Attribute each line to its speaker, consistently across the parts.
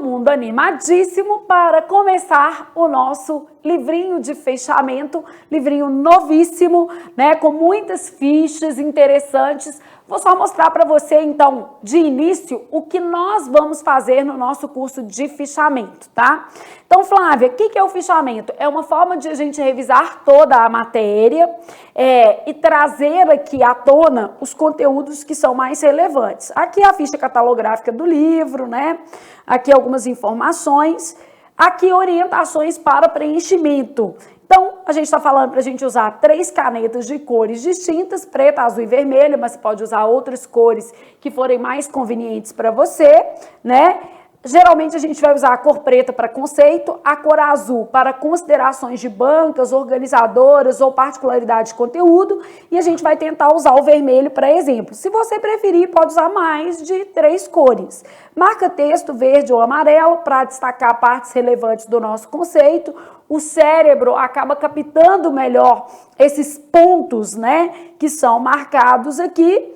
Speaker 1: mundo animadíssimo para começar o nosso livrinho de fechamento, livrinho novíssimo, né, com muitas fichas interessantes. Vou só mostrar para você, então, de início, o que nós vamos fazer no nosso curso de fichamento, tá? Então, Flávia, o que é o fichamento? É uma forma de a gente revisar toda a matéria e trazer aqui à tona os conteúdos que são mais relevantes. Aqui a ficha catalográfica do livro, né? Aqui algumas informações. Aqui orientações para preenchimento. Então, a gente está falando para a gente usar 3 canetas de cores distintas, preta, azul e vermelha, mas você pode usar outras cores que forem mais convenientes para você, né? Geralmente a gente vai usar a cor preta para conceito, a cor azul para considerações de bancas, organizadoras ou particularidade de conteúdo, e a gente vai tentar usar o vermelho para exemplo. Se você preferir, pode usar mais de 3 cores. Marca texto verde ou amarelo para destacar partes relevantes do nosso conceito. O cérebro acaba captando melhor esses pontos, né, que são marcados aqui.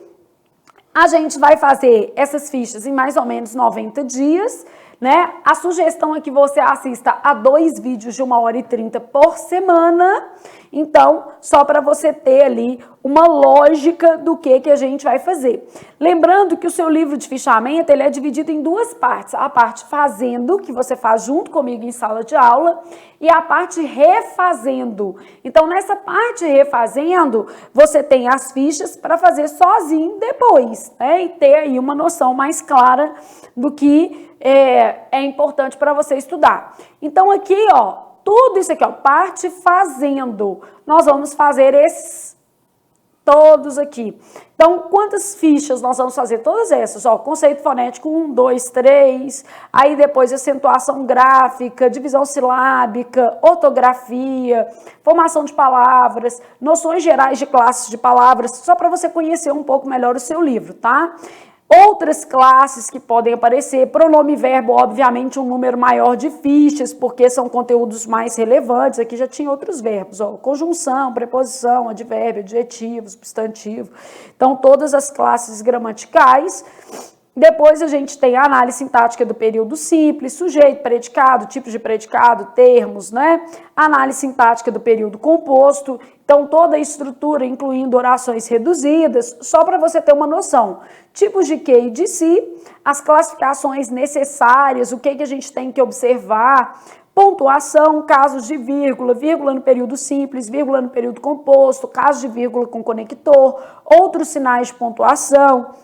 Speaker 1: A gente vai fazer essas fichas em mais ou menos 90 dias, né? A sugestão é que você assista a 2 vídeos de 1h30 por semana. Então, só para você ter ali uma lógica do que a gente vai fazer. Lembrando que o seu livro de fichamento, ele é dividido em 2 partes. A parte fazendo, que você faz junto comigo em sala de aula, e a parte refazendo. Então, nessa parte refazendo, você tem as fichas para fazer sozinho depois, né? E ter aí uma noção mais clara do que é importante para você estudar. Então, aqui, ó, tudo isso aqui, ó, parte fazendo. Nós vamos fazer esses todos aqui. Então, quantas fichas nós vamos fazer? Todas essas, ó, conceito fonético 1, 2, 3, aí depois acentuação gráfica, divisão silábica, ortografia, formação de palavras, noções gerais de classes de palavras, só para você conhecer um pouco melhor o seu livro, tá? Outras classes que podem aparecer, pronome e verbo, obviamente um número maior de fichas, porque são conteúdos mais relevantes. Aqui já tinha outros verbos, ó, conjunção, preposição, advérbio, adjetivo, substantivo. Então, todas as classes gramaticais. Depois a gente tem a análise sintática do período simples, sujeito, predicado, tipos de predicado, termos, né? Análise sintática do período composto. Então, toda a estrutura, incluindo orações reduzidas, só para você ter uma noção. Tipos de que e de si, as classificações necessárias, o que a gente tem que observar, pontuação, casos de vírgula, vírgula no período simples, vírgula no período composto, casos de vírgula com conector, outros sinais de pontuação,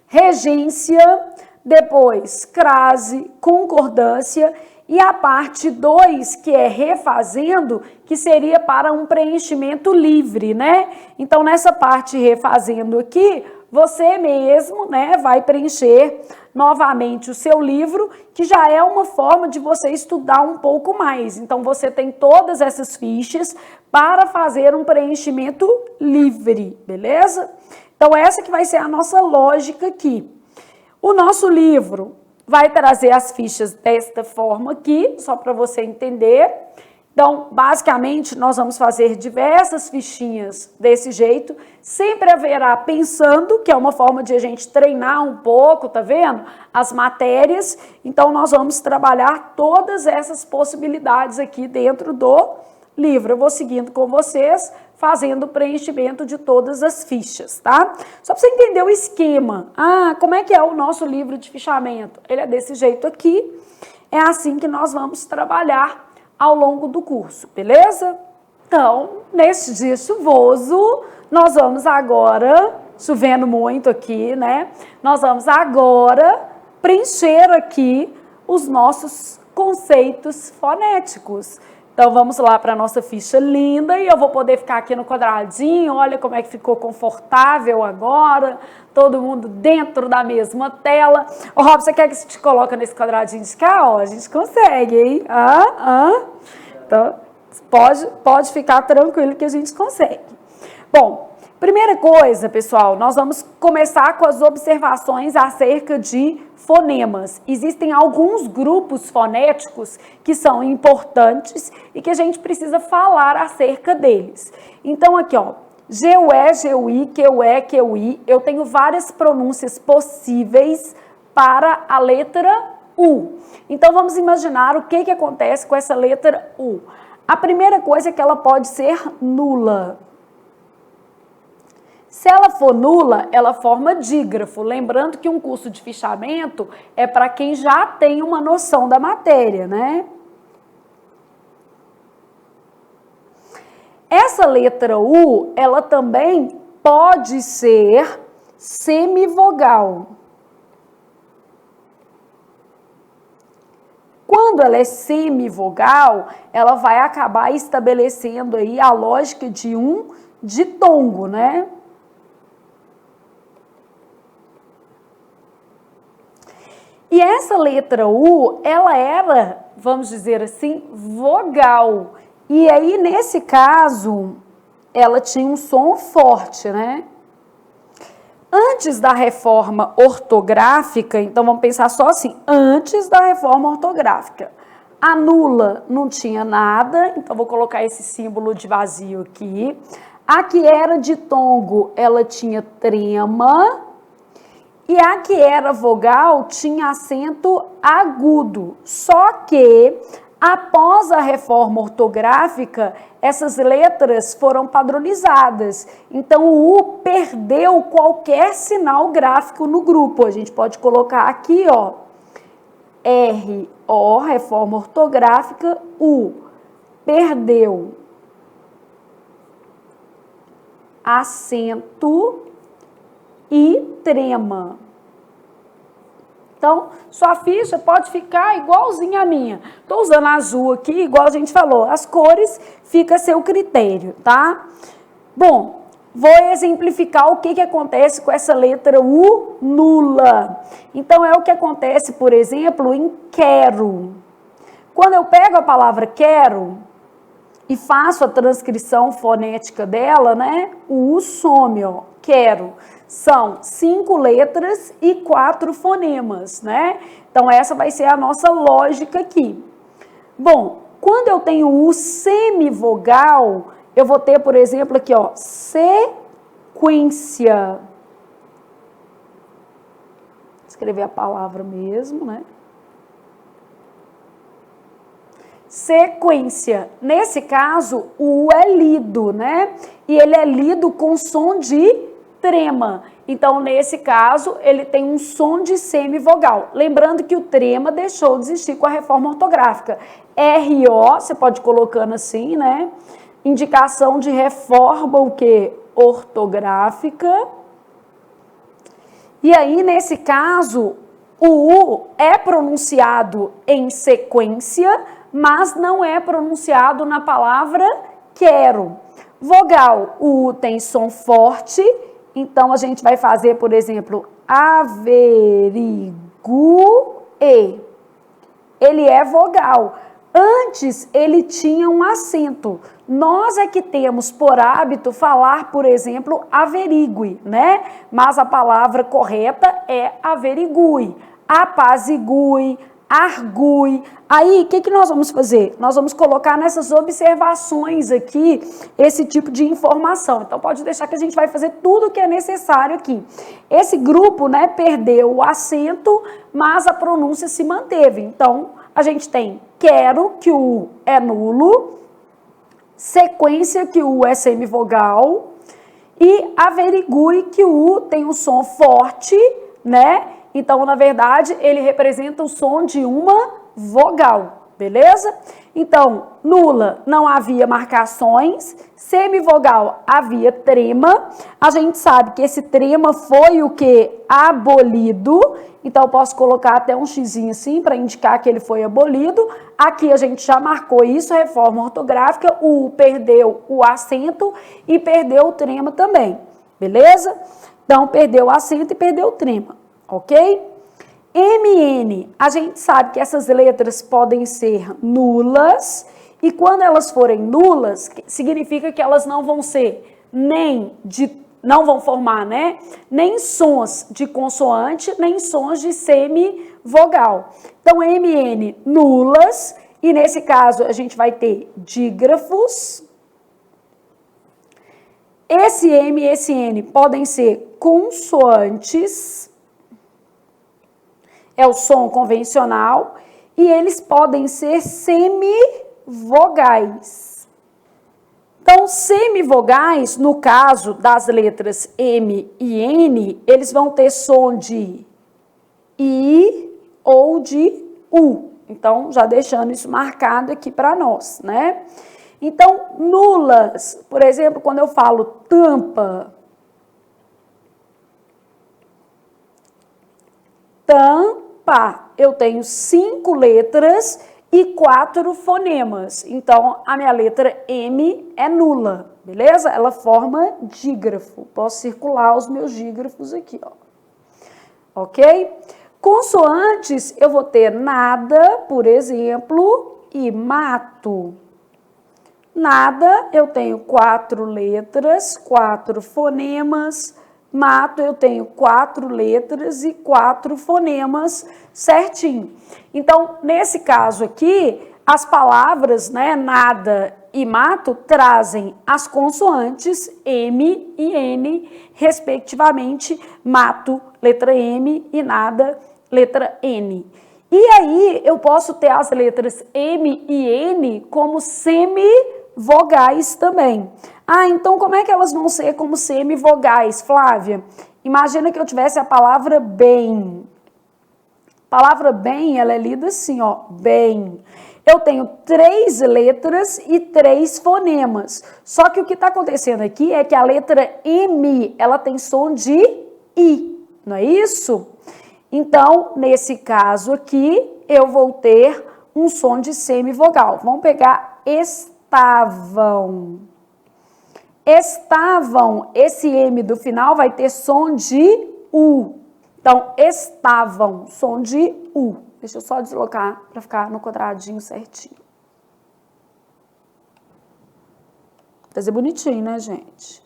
Speaker 1: regência, depois crase, concordância e a parte 2, que é refazendo, que seria para um preenchimento livre, né? Então, nessa parte refazendo aqui, você mesmo, né, vai preencher novamente o seu livro, que já é uma forma de você estudar um pouco mais. Então, você tem todas essas fichas para fazer um preenchimento livre, beleza? Então, essa que vai ser a nossa lógica aqui. O nosso livro vai trazer as fichas desta forma aqui, só para você entender. Então, basicamente, nós vamos fazer diversas fichinhas desse jeito. Sempre haverá pensando, que é uma forma de a gente treinar um pouco, tá vendo? As matérias. Então, nós vamos trabalhar todas essas possibilidades aqui dentro do livro. Eu vou seguindo com vocês, fazendo o preenchimento de todas as fichas, tá? Só para você entender o esquema. Ah, como é que é o nosso livro de fichamento? Ele é desse jeito aqui. É assim que nós vamos trabalhar ao longo do curso, beleza? Então, neste dia chuvoso, nós vamos agora, chovendo muito aqui, né? Nós vamos agora preencher aqui os nossos conceitos fonéticos. Então, vamos lá para a nossa ficha linda e eu vou poder ficar aqui no quadradinho. Olha como é que ficou confortável agora. Todo mundo dentro da mesma tela. Ô, Rob, você quer que a gente coloque nesse quadradinho de cá? Ó, a gente consegue, hein? Então, pode ficar tranquilo que a gente consegue. Bom, primeira coisa, pessoal, nós vamos começar com as observações acerca de fonemas. Existem alguns grupos fonéticos que são importantes e que a gente precisa falar acerca deles. Então, aqui, ó, GUE, GUI, QE, QI, eu tenho várias pronúncias possíveis para a letra U. Então, vamos imaginar o que acontece com essa letra U. A primeira coisa é que ela pode ser nula. Se ela for nula, ela forma dígrafo. Lembrando que um curso de fichamento é para quem já tem uma noção da matéria, né? Essa letra U, ela também pode ser semivogal. Quando ela é semivogal, ela vai acabar estabelecendo aí a lógica de um ditongo, né? E essa letra U, ela era, vamos dizer assim, vogal. E aí, nesse caso, ela tinha um som forte, né? Antes da reforma ortográfica, então vamos pensar só assim, antes da reforma ortográfica, a nula não tinha nada, então vou colocar esse símbolo de vazio aqui. A que era ditongo, ela tinha trema, e a que era vogal tinha acento agudo. Só que, após a reforma ortográfica, essas letras foram padronizadas. Então, o U perdeu qualquer sinal gráfico no grupo. A gente pode colocar aqui, ó, R-O, reforma ortográfica, U. Perdeu acento e trema. Então, sua ficha pode ficar igualzinha a minha. Estou usando azul aqui, igual a gente falou. As cores fica a seu critério, tá? Bom, vou exemplificar o que acontece com essa letra U nula. Então, é o que acontece, por exemplo, em quero. Quando eu pego a palavra quero e faço a transcrição fonética dela, né? O U some, ó, quero. São 5 letras e 4 fonemas, né? Então, essa vai ser a nossa lógica aqui. Bom, quando eu tenho U semivogal, eu vou ter, por exemplo, aqui, ó, sequência. Vou escrever a palavra mesmo, né? Sequência. Nesse caso, o U é lido, né? E ele é lido com som de trema. Então, nesse caso, ele tem um som de semivogal. Lembrando que o trema deixou de existir com a reforma ortográfica. R-O, você pode ir colocando assim, né? Indicação de reforma, o quê? Ortográfica. E aí, nesse caso, o U é pronunciado em sequência, mas não é pronunciado na palavra quero. Vogal, o U tem som forte. Então, a gente vai fazer, por exemplo, averigue. Ele é vogal. Antes, ele tinha um acento. Nós é que temos por hábito falar, por exemplo, averigue, né? Mas a palavra correta é averigue, apazigue, argue. Aí, o que nós vamos fazer? Nós vamos colocar nessas observações aqui esse tipo de informação. Então, pode deixar que a gente vai fazer tudo o que é necessário aqui. Esse grupo, né, perdeu o acento, mas a pronúncia se manteve. Então, a gente tem quero, que o U é nulo, sequência, que o U é semivogal, e averigue, que o U tem um som forte, né? Então, na verdade, ele representa o som de uma vogal, beleza? Então, nula, não havia marcações, semivogal, havia trema. A gente sabe que esse trema foi o que? Abolido. Então, eu posso colocar até um xizinho assim para indicar que ele foi abolido. Aqui a gente já marcou isso, reforma ortográfica, o U perdeu o acento e perdeu o trema também, beleza? Então, perdeu o acento e perdeu o trema. Ok? MN, a gente sabe que essas letras podem ser nulas, e quando elas forem nulas, significa que elas não vão ser não vão formar, né? Nem sons de consoante, nem sons de semivogal. Então, MN, nulas, e nesse caso a gente vai ter dígrafos. Esse M e esse N podem ser consoantes. é o som convencional, e eles podem ser semivogais. Então, semivogais, no caso das letras M e N, eles vão ter som de I ou de U. Então, já deixando isso marcado aqui para nós, né? Então, nulas, por exemplo, quando eu falo tampa, tampa, eu tenho 5 letras e 4 fonemas. Então, a minha letra M é nula, beleza? Ela forma dígrafo. Posso circular os meus dígrafos aqui, ó. Ok? Consoantes, eu vou ter nada, por exemplo, e mato. Nada, eu tenho 4 letras, 4 fonemas. Mato, eu tenho 4 letras e 4 fonemas certinho. Então, nesse caso aqui, as palavras, né, nada e mato, trazem as consoantes M e N, respectivamente, mato, letra M, e nada, letra N. E aí, eu posso ter as letras M e N como semivogais também. Ah, então como é que elas vão ser como semivogais, Flávia? Imagina que eu tivesse a palavra bem. A palavra bem, ela é lida assim, ó, bem. Eu tenho 3 letras e 3 fonemas. Só que o que está acontecendo aqui é que a letra M, ela tem som de I, não é isso? Então, nesse caso aqui, eu vou ter um som de semivogal. Vamos pegar estavam. Estavam, esse M do final vai ter som de U. Então, estavam, som de U. Deixa eu só deslocar para ficar no quadradinho certinho. Fazer bonitinho, né, gente?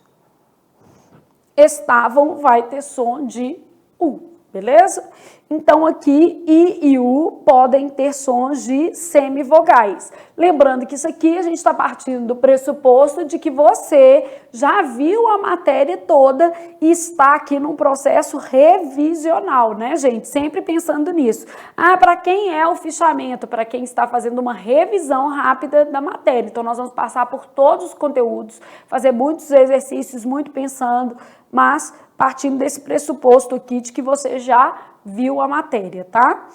Speaker 1: Estavam vai ter som de U, beleza? Então, aqui, I e U podem ter sons de semivogais. Lembrando que isso aqui a gente está partindo do pressuposto de que você já viu a matéria toda e está aqui num processo revisional, né, gente? Sempre pensando nisso. Ah, para quem é o fichamento? Para quem está fazendo uma revisão rápida da matéria. Então, nós vamos passar por todos os conteúdos, fazer muitos exercícios, muito pensando, mas partindo desse pressuposto aqui de que você já viu a matéria, tá?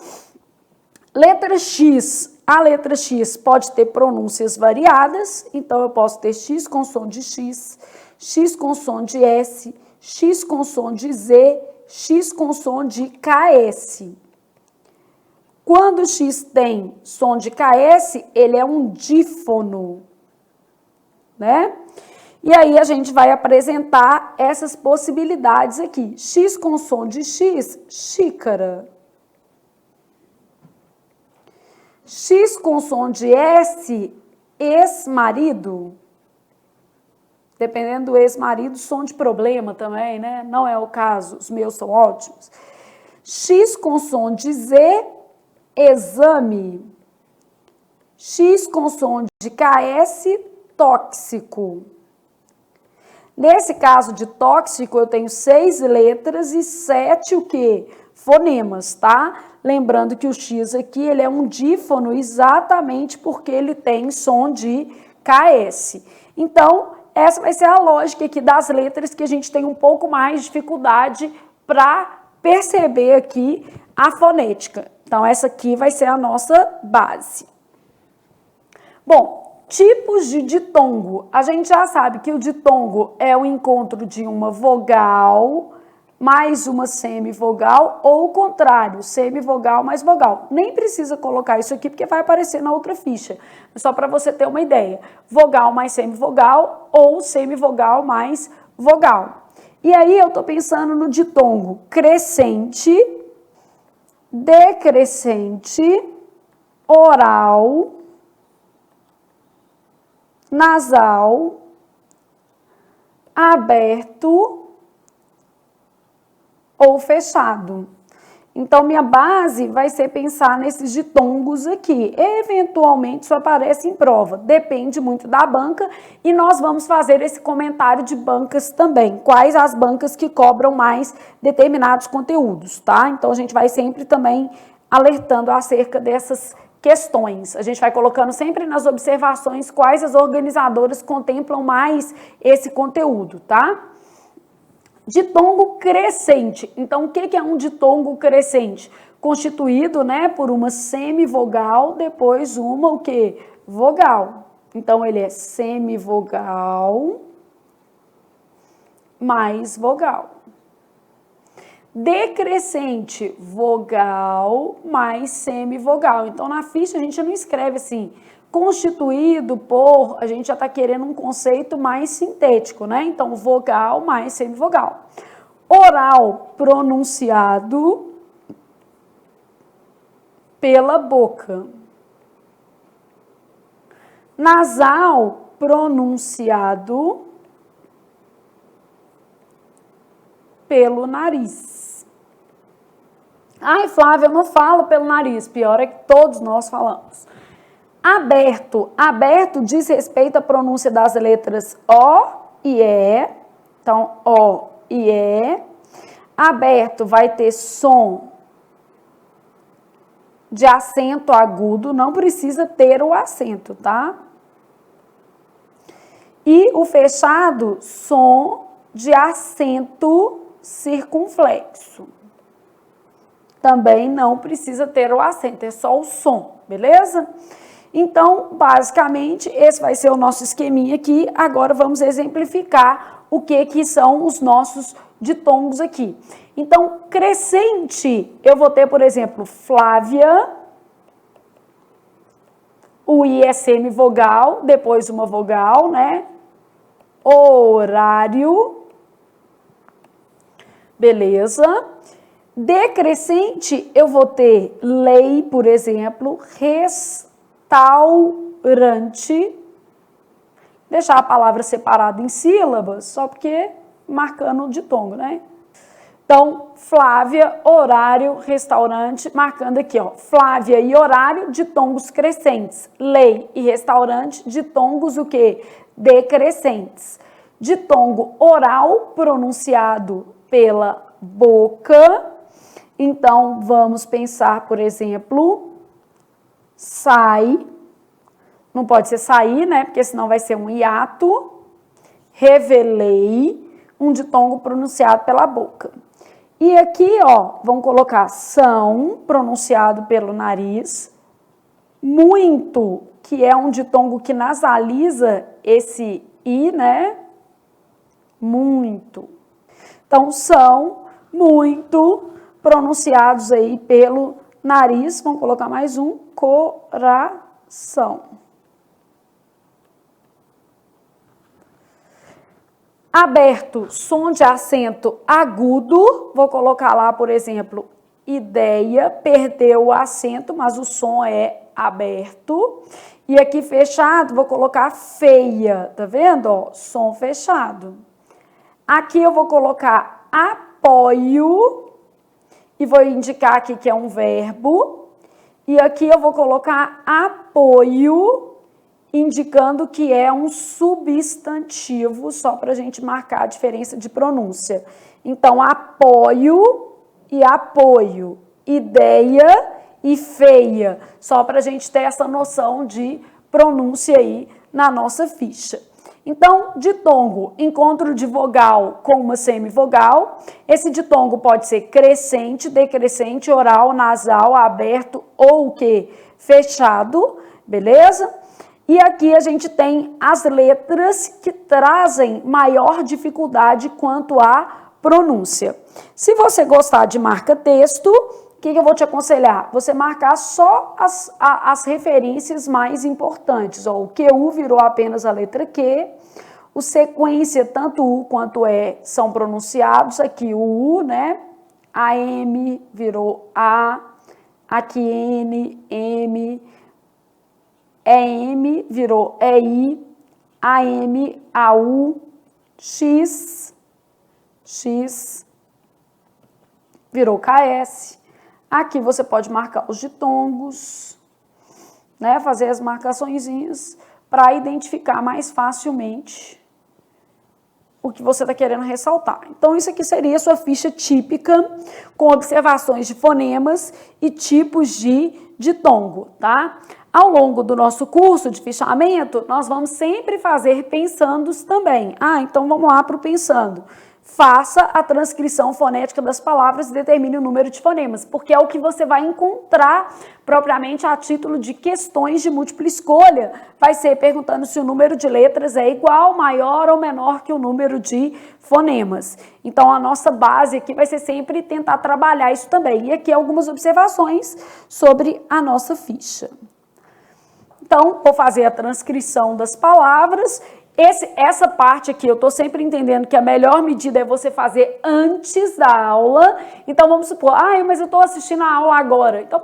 Speaker 1: Letra X. A letra X pode ter pronúncias variadas, então eu posso ter X com som de X, X com som de S, X com som de Z, X com som de KS. Quando o X tem som de KS, ele é um dífono, né? E aí a gente vai apresentar essas possibilidades aqui. X com som de X, xícara. X com som de S, ex-marido. Dependendo do ex-marido, som de problema também, né? Não é o caso, os meus são ótimos. X com som de Z, exame. X com som de KS, tóxico. Nesse caso de tóxico, eu tenho 6 letras e 7 o quê? Fonemas, tá? Lembrando que o X aqui, ele é um dífono exatamente porque ele tem som de KS. Então, essa vai ser a lógica aqui das letras que a gente tem um pouco mais de dificuldade para perceber aqui a fonética. Então, essa aqui vai ser a nossa base. Bom, tipos de ditongo. A gente já sabe que o ditongo é o encontro de uma vogal mais uma semivogal ou o contrário, semivogal mais vogal. Nem precisa colocar isso aqui porque vai aparecer na outra ficha. Só para você ter uma ideia. Vogal mais semivogal ou semivogal mais vogal. E aí eu tô pensando no ditongo crescente, decrescente, oral, nasal, aberto ou fechado. Então, minha base vai ser pensar nesses ditongos aqui. Eventualmente, isso aparece em prova. Depende muito da banca e nós vamos fazer esse comentário de bancas também. Quais as bancas que cobram mais determinados conteúdos, tá? Então, a gente vai sempre também alertando acerca dessas questões. A gente vai colocando sempre nas observações quais as organizadoras contemplam mais esse conteúdo, tá? Ditongo crescente. Então, o que é um ditongo crescente? Constituído, né, por uma semivogal, depois uma o quê? Vogal. Então, ele é semivogal mais vogal. Decrescente, vogal mais semivogal. Então, na ficha, a gente não escreve assim, constituído por, a gente já está querendo um conceito mais sintético, né? Então, vogal mais semivogal. Oral, pronunciado pela boca. Nasal, pronunciado pelo nariz. Ai, Flávia, eu não falo pelo nariz. Pior é que todos nós falamos. Aberto. Aberto diz respeito à pronúncia das letras O e E. Então, O e E. Aberto vai ter som de acento agudo. Não precisa ter o acento, tá? E o fechado, som de acento circunflexo. Também não precisa ter o acento, é só o som, beleza? Então, basicamente, esse vai ser o nosso esqueminha aqui. Agora, vamos exemplificar o que são os nossos ditongos aqui. Então, crescente, eu vou ter, por exemplo, Flávia, o I é semivogal, depois uma vogal, né? Horário, beleza? Decrescente, eu vou ter lei, por exemplo, restaurante. Deixar a palavra separada em sílabas, só porque marcando o ditongo, né? Então, Flávia, horário, restaurante, marcando aqui, ó. Flávia e horário, ditongos crescentes. Lei e restaurante, ditongos o quê? Decrescentes. Ditongo oral, pronunciado pela boca. Então, vamos pensar, por exemplo, sai, não pode ser sair, né, porque senão vai ser um hiato, revelei, um ditongo pronunciado pela boca. E aqui, ó, vamos colocar são, pronunciado pelo nariz, muito, que é um ditongo que nasaliza esse i, né, muito. Então, são, muito, pronunciados aí pelo nariz, vamos colocar mais um, coração. Aberto, som de acento agudo, vou colocar lá, por exemplo, ideia, perdeu o acento, mas o som é aberto. E aqui fechado, vou colocar feia, tá vendo? Ó, som fechado. Aqui eu vou colocar apoio, e vou indicar aqui que é um verbo, e aqui eu vou colocar apoio, indicando que é um substantivo, só para a gente marcar a diferença de pronúncia. Então, apoio e apoio, ideia e feia, só para a gente ter essa noção de pronúncia aí na nossa ficha. Então, ditongo, encontro de vogal com uma semivogal. Esse ditongo pode ser crescente, decrescente, oral, nasal, aberto ou o quê? Fechado, beleza? E aqui a gente tem as letras que trazem maior dificuldade quanto à pronúncia. Se você gostar de marca-texto, o que eu vou te aconselhar? Você marcar só as referências mais importantes. Ó, o QU virou apenas a letra Q, o sequência, tanto U quanto E, são pronunciados. Aqui o U, né? A M virou A, aqui N, M, EM virou EI, AM, AU, X virou KS. Aqui você pode marcar os ditongos, né? Fazer as marcaçõezinhas para identificar mais facilmente o que você está querendo ressaltar. Então, isso aqui seria a sua ficha típica, com observações de fonemas e tipos de ditongo, tá? Ao longo do nosso curso de fichamento, nós vamos sempre fazer pensandos também. Então vamos lá para o pensando. Faça a transcrição fonética das palavras e determine o número de fonemas, porque é o que você vai encontrar propriamente a título de questões de múltipla escolha. Vai ser perguntando se o número de letras é igual, maior ou menor que o número de fonemas. Então, a nossa base aqui vai ser sempre tentar trabalhar isso também. E aqui algumas observações sobre a nossa ficha. Então, vou fazer a transcrição das palavras. Essa parte aqui, eu estou sempre entendendo que a melhor medida é você fazer antes da aula. Então, vamos supor, mas eu estou assistindo a aula agora. Então,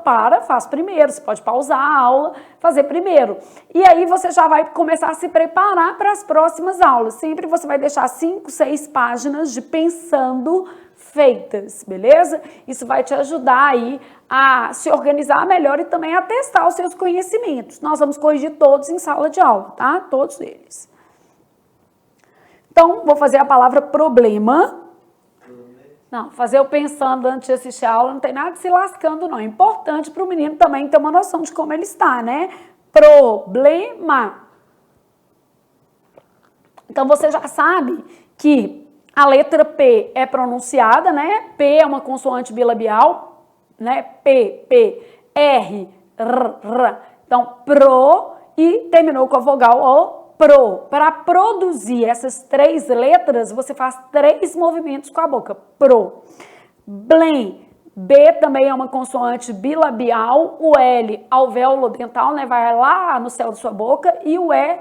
Speaker 1: faz primeiro. Você pode pausar a aula, fazer primeiro. E aí, você já vai começar a se preparar para as próximas aulas. Sempre você vai deixar 5, 6 páginas de pensando feitas, beleza? Isso vai te ajudar aí a se organizar melhor e também a testar os seus conhecimentos. Nós vamos corrigir todos em sala de aula, tá? Todos eles. Então, vou fazer a palavra problema. Não, fazer o pensando antes de assistir a aula não tem nada de se lascando, não. É importante para o menino também ter uma noção de como ele está, né? Problema. Então, você já sabe que a letra P é pronunciada, né? P é uma consoante bilabial, né? P, R, R. Então, pro e terminou com a vogal O. Pro. Para produzir essas 3 letras, você faz 3 movimentos com a boca. Pro. Blem. B também é uma consoante bilabial. O L, alvéolo dental, né? Vai lá no céu da sua boca. E o E,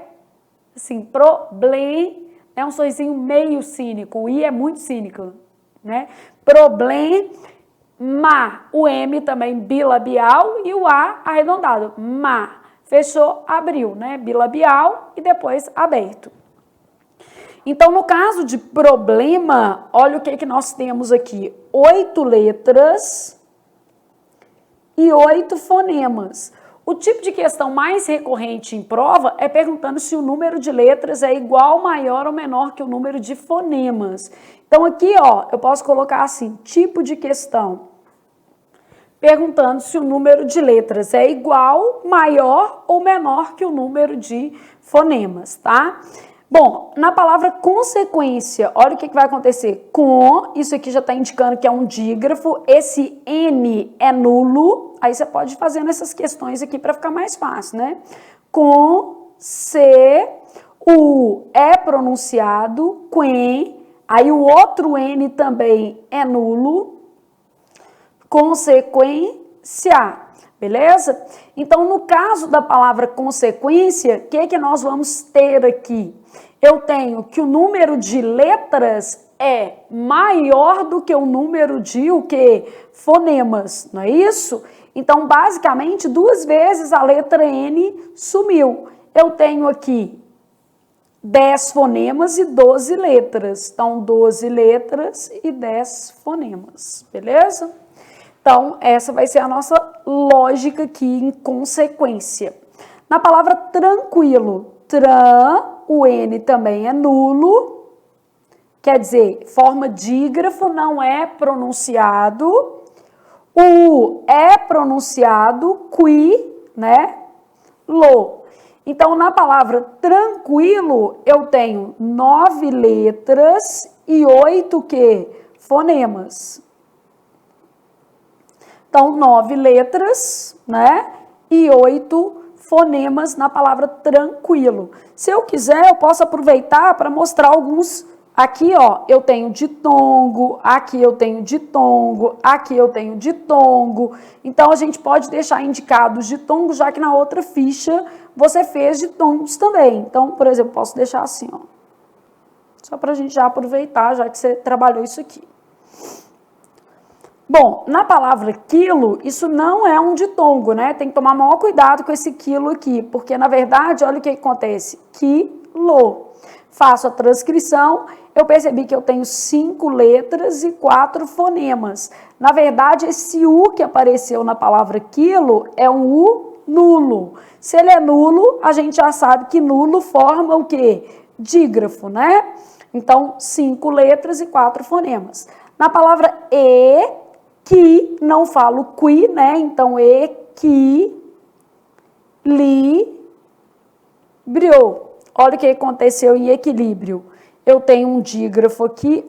Speaker 1: assim, problem, é um sorrisinho meio cínico. O I é muito cínico, né? Problema. O M também bilabial e o A arredondado. Fechou, abriu, né? Bilabial e depois aberto. Então, no caso de problema, olha o que nós temos aqui. 8 letras e 8 fonemas. O tipo de questão mais recorrente em prova é perguntando se o número de letras é igual, maior ou menor que o número de fonemas. Então, aqui, eu posso colocar assim, tipo de questão. Perguntando se o número de letras é igual, maior ou menor que o número de fonemas, tá? Bom, na palavra consequência, olha o que vai acontecer. Isso aqui já está indicando que é um dígrafo, esse N é nulo, aí você pode ir fazendo essas questões aqui para ficar mais fácil, né? O é pronunciado, quen, aí o outro N também é nulo, consequência, beleza? Então, no caso da palavra consequência, o que nós vamos ter aqui? Eu tenho que o número de letras é maior do que o número de fonemas, não é isso? Então, basicamente, 2 vezes a letra N sumiu. Eu tenho aqui 10 fonemas e 12 letras. Então, 12 letras e 10 fonemas, beleza? Então, essa vai ser a nossa lógica aqui em consequência. Na palavra tranquilo, o N também é nulo, quer dizer, forma dígrafo, não é pronunciado. O é pronunciado, né? Lo. Então, na palavra tranquilo, eu tenho 9 letras e 8 fonemas. Então, 9 letras, né? E 8 fonemas na palavra tranquilo. Se eu quiser, eu posso aproveitar para mostrar alguns. Aqui, eu tenho ditongo, aqui eu tenho ditongo, aqui eu tenho ditongo. Então, a gente pode deixar indicados ditongos, já que na outra ficha você fez ditongos também. Então, por exemplo, posso deixar assim, só para a gente já aproveitar, já que você trabalhou isso aqui. Bom, na palavra quilo, isso não é um ditongo, né? Tem que tomar maior cuidado com esse quilo aqui, porque, na verdade, olha o que acontece. Quilo. Faço a transcrição, eu percebi que eu tenho 5 letras e 4 fonemas. Na verdade, esse U que apareceu na palavra quilo é um U nulo. Se ele é nulo, a gente já sabe que nulo forma o quê? Dígrafo, né? Então, 5 letras e 4 fonemas. Na palavra e, que, não falo qui, né? Então, e, que, li, brio. Olha o que aconteceu em equilíbrio. Eu tenho um dígrafo aqui,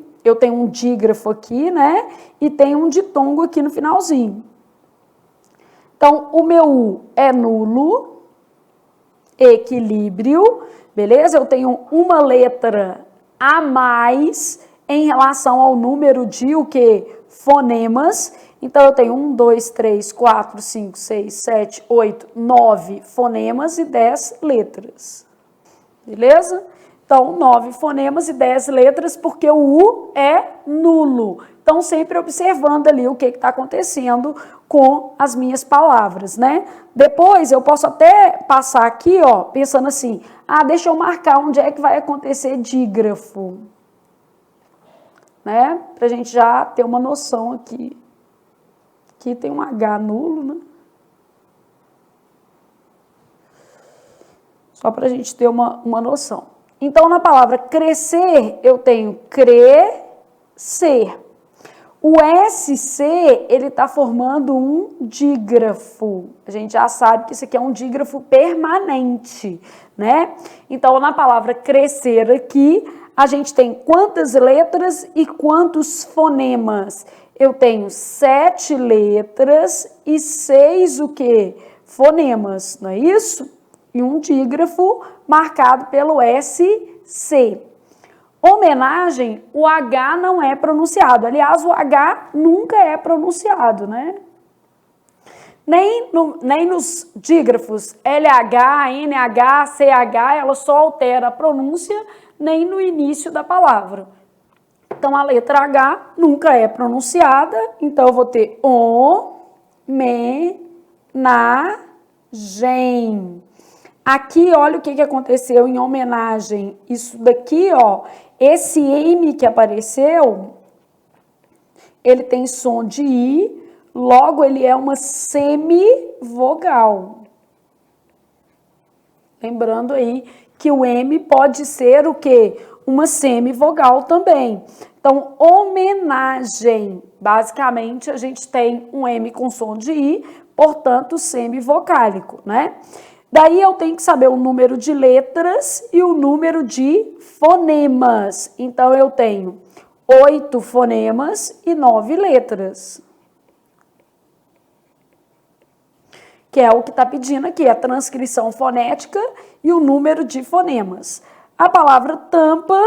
Speaker 1: né? E tenho um ditongo aqui no finalzinho. Então, o meu U é nulo, equilíbrio, beleza? Eu tenho uma letra a mais em relação ao número de o quê? Fonemas. Então, eu tenho 1, 2, 3, 4, 5, 6, 7, 8, 9 fonemas e 10 letras. Beleza? Então, 9 fonemas e 10 letras, porque o U é nulo. Então, sempre observando ali o que está acontecendo com as minhas palavras, né? Depois, eu posso até passar aqui, ó, pensando assim, deixa eu marcar onde é que vai acontecer dígrafo, né? Pra gente já ter uma noção aqui. Aqui tem um H nulo, né? Só para a gente ter uma noção. Então, na palavra crescer, eu tenho crescer. O SC, ele está formando um dígrafo. A gente já sabe que isso aqui é um dígrafo permanente, né? Então, na palavra crescer aqui, a gente tem quantas letras e quantos fonemas? Eu tenho 7 letras e 6 o quê? Fonemas, não é isso? E um dígrafo marcado pelo SC. Homenagem, o H não é pronunciado. Aliás, o H nunca é pronunciado, né? Nem nos dígrafos LH, NH, CH, ela só altera a pronúncia, nem no início da palavra. Então, a letra H nunca é pronunciada, então eu vou ter homenagem. Aqui, olha o que aconteceu em homenagem. Isso daqui, ó, esse M que apareceu, ele tem som de I, logo ele é uma semivogal. Lembrando aí que o M pode ser o quê? Uma semivogal também. Então, homenagem, basicamente a gente tem um M com som de I, portanto, semivocálico, né? Daí eu tenho que saber o número de letras e o número de fonemas. Então, eu tenho 8 fonemas e 9 letras. Que é o que está pedindo aqui, a transcrição fonética e o número de fonemas. A palavra tampa,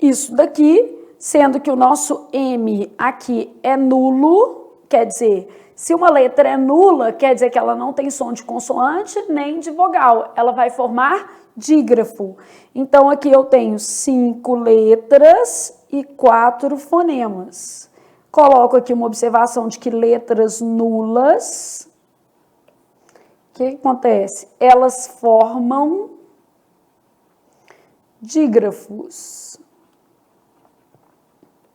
Speaker 1: isso daqui, sendo que o nosso M aqui é nulo, quer dizer... Se uma letra é nula, quer dizer que ela não tem som de consoante nem de vogal. Ela vai formar dígrafo. Então, aqui eu tenho 5 letras e 4 fonemas. Coloco aqui uma observação de que letras nulas, o que acontece? Elas formam dígrafos,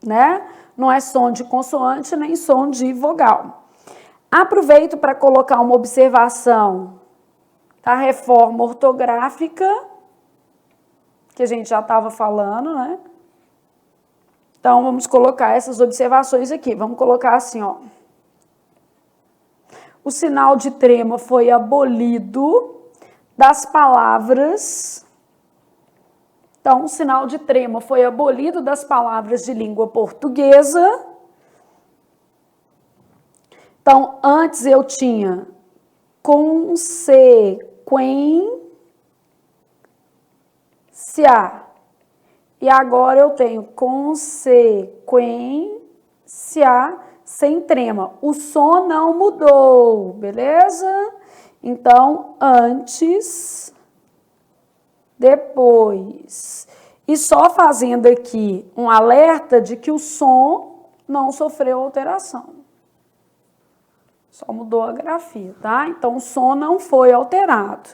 Speaker 1: né? Não é som de consoante nem som de vogal. Aproveito para colocar uma observação da reforma ortográfica, que a gente já estava falando, né? Então, vamos colocar essas observações aqui. Vamos colocar assim, ó. O sinal de trema foi abolido das palavras... Então, o sinal de trema foi abolido das palavras de língua portuguesa... Então, antes eu tinha consequência e agora eu tenho consequência sem trema. O som não mudou, beleza? Então, antes, depois. E só fazendo aqui um alerta de que o som não sofreu alteração. Só mudou a grafia, tá? Então, o som não foi alterado.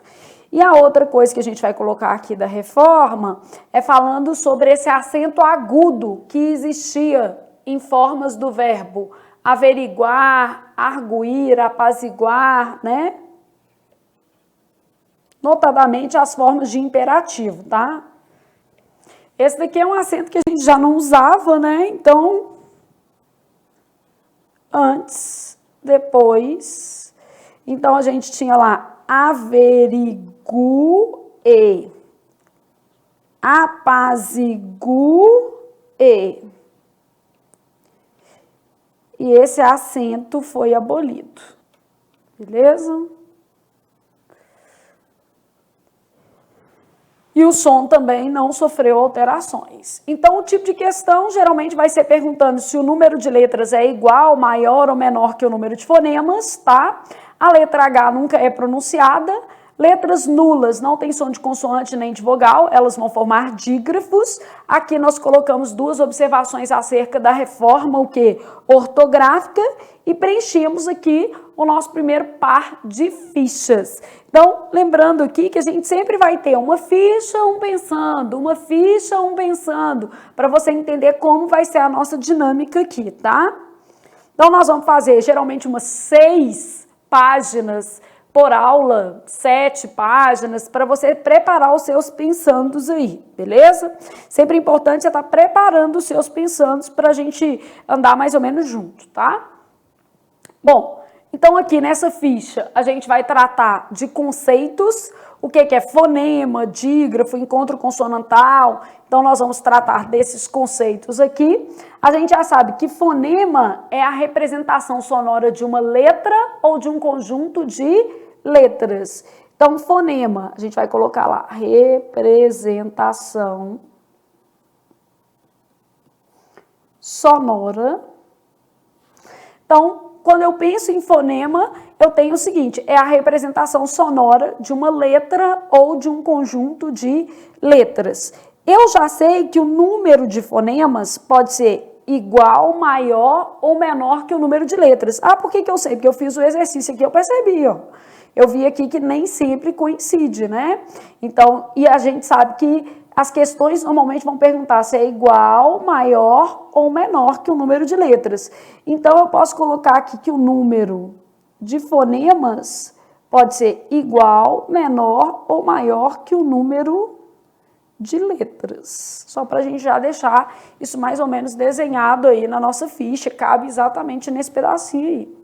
Speaker 1: E a outra coisa que a gente vai colocar aqui da reforma é falando sobre esse acento agudo que existia em formas do verbo averiguar, arguir, apaziguar, né? Notadamente as formas de imperativo, tá? Esse daqui é um acento que a gente já não usava, né? Então, antes, depois. Então, a gente tinha lá averigue, apazigue. E esse acento foi abolido. Beleza? E o som também não sofreu alterações. Então, o tipo de questão geralmente vai ser perguntando se o número de letras é igual, maior ou menor que o número de fonemas, tá? A letra H nunca é pronunciada. Letras nulas não tem som de consoante nem de vogal, elas vão formar dígrafos. Aqui nós colocamos duas observações acerca da reforma, o que? Ortográfica, e preenchemos aqui o nosso primeiro par de fichas. Então, lembrando aqui que a gente sempre vai ter uma ficha, um pensando, uma ficha, um pensando, para você entender como vai ser a nossa dinâmica aqui, tá? Então, nós vamos fazer geralmente umas 6 páginas por aula, 7 páginas, para você preparar os seus pensandos aí, beleza? Sempre importante é estar preparando os seus pensandos para a gente andar mais ou menos junto, tá? Bom, então aqui nessa ficha a gente vai tratar de conceitos, o que é fonema, dígrafo, encontro consonantal. Então nós vamos tratar desses conceitos aqui. A gente já sabe que fonema é a representação sonora de uma letra ou de um conjunto de letras. Então, fonema, a gente vai colocar lá, representação sonora. Então, quando eu penso em fonema, eu tenho o seguinte, é a representação sonora de uma letra ou de um conjunto de letras. Eu já sei que o número de fonemas pode ser igual, maior ou menor que o número de letras. Ah, por que eu sei? Porque eu fiz o exercício aqui, eu percebi, ó. Eu vi aqui que nem sempre coincide, né? Então, e a gente sabe que as questões normalmente vão perguntar se é igual, maior ou menor que o número de letras. Então, eu posso colocar aqui que o número de fonemas pode ser igual, menor ou maior que o número de letras. Só para a gente já deixar isso mais ou menos desenhado aí na nossa ficha, cabe exatamente nesse pedacinho aí.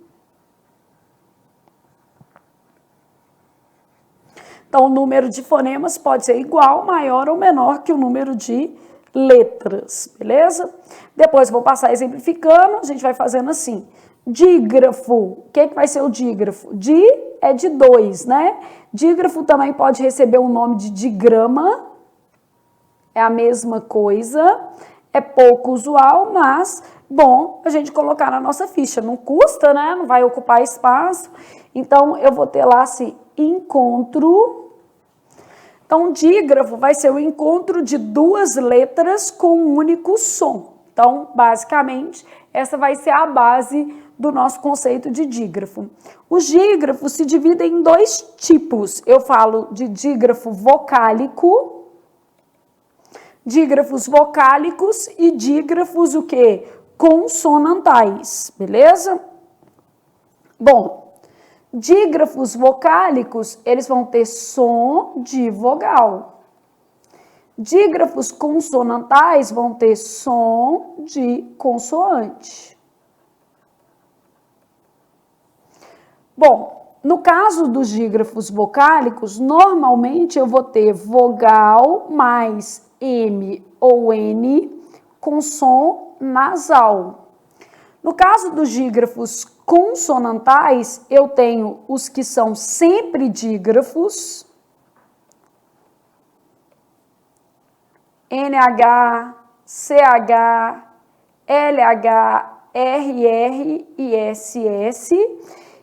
Speaker 1: Então, o número de fonemas pode ser igual, maior ou menor que o número de letras, beleza? Depois vou passar exemplificando, a gente vai fazendo assim. Dígrafo, o que vai ser o dígrafo? Di é de 2, né? Dígrafo também pode receber o nome de digrama, é a mesma coisa, é pouco usual, mas bom a gente colocar na nossa ficha. Não custa, né? Não vai ocupar espaço. Então, eu vou ter lá assim, encontro. Então, dígrafo vai ser o encontro de 2 letras com um único som. Então, basicamente, essa vai ser a base do nosso conceito de dígrafo. Os dígrafos se dividem em 2 tipos. Eu falo de dígrafo vocálico, dígrafos vocálicos e dígrafos o quê? Consonantais, beleza? Bom, dígrafos vocálicos, eles vão ter som de vogal. Dígrafos consonantais vão ter som de consoante. Bom, no caso dos dígrafos vocálicos, normalmente eu vou ter vogal mais M ou N com som nasal. No caso dos dígrafos consonantais, eu tenho os que são sempre dígrafos, NH, CH, LH, RR e SS,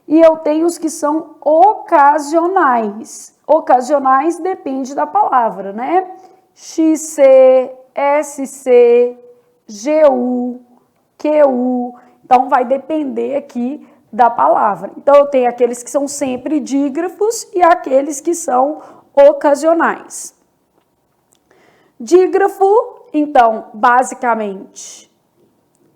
Speaker 1: e eu tenho os que são ocasionais. Ocasionais depende da palavra, né? XC, SC, GU, QU, então vai depender aqui da palavra. Então eu tenho aqueles que são sempre dígrafos e aqueles que são ocasionais. Dígrafo, então, basicamente,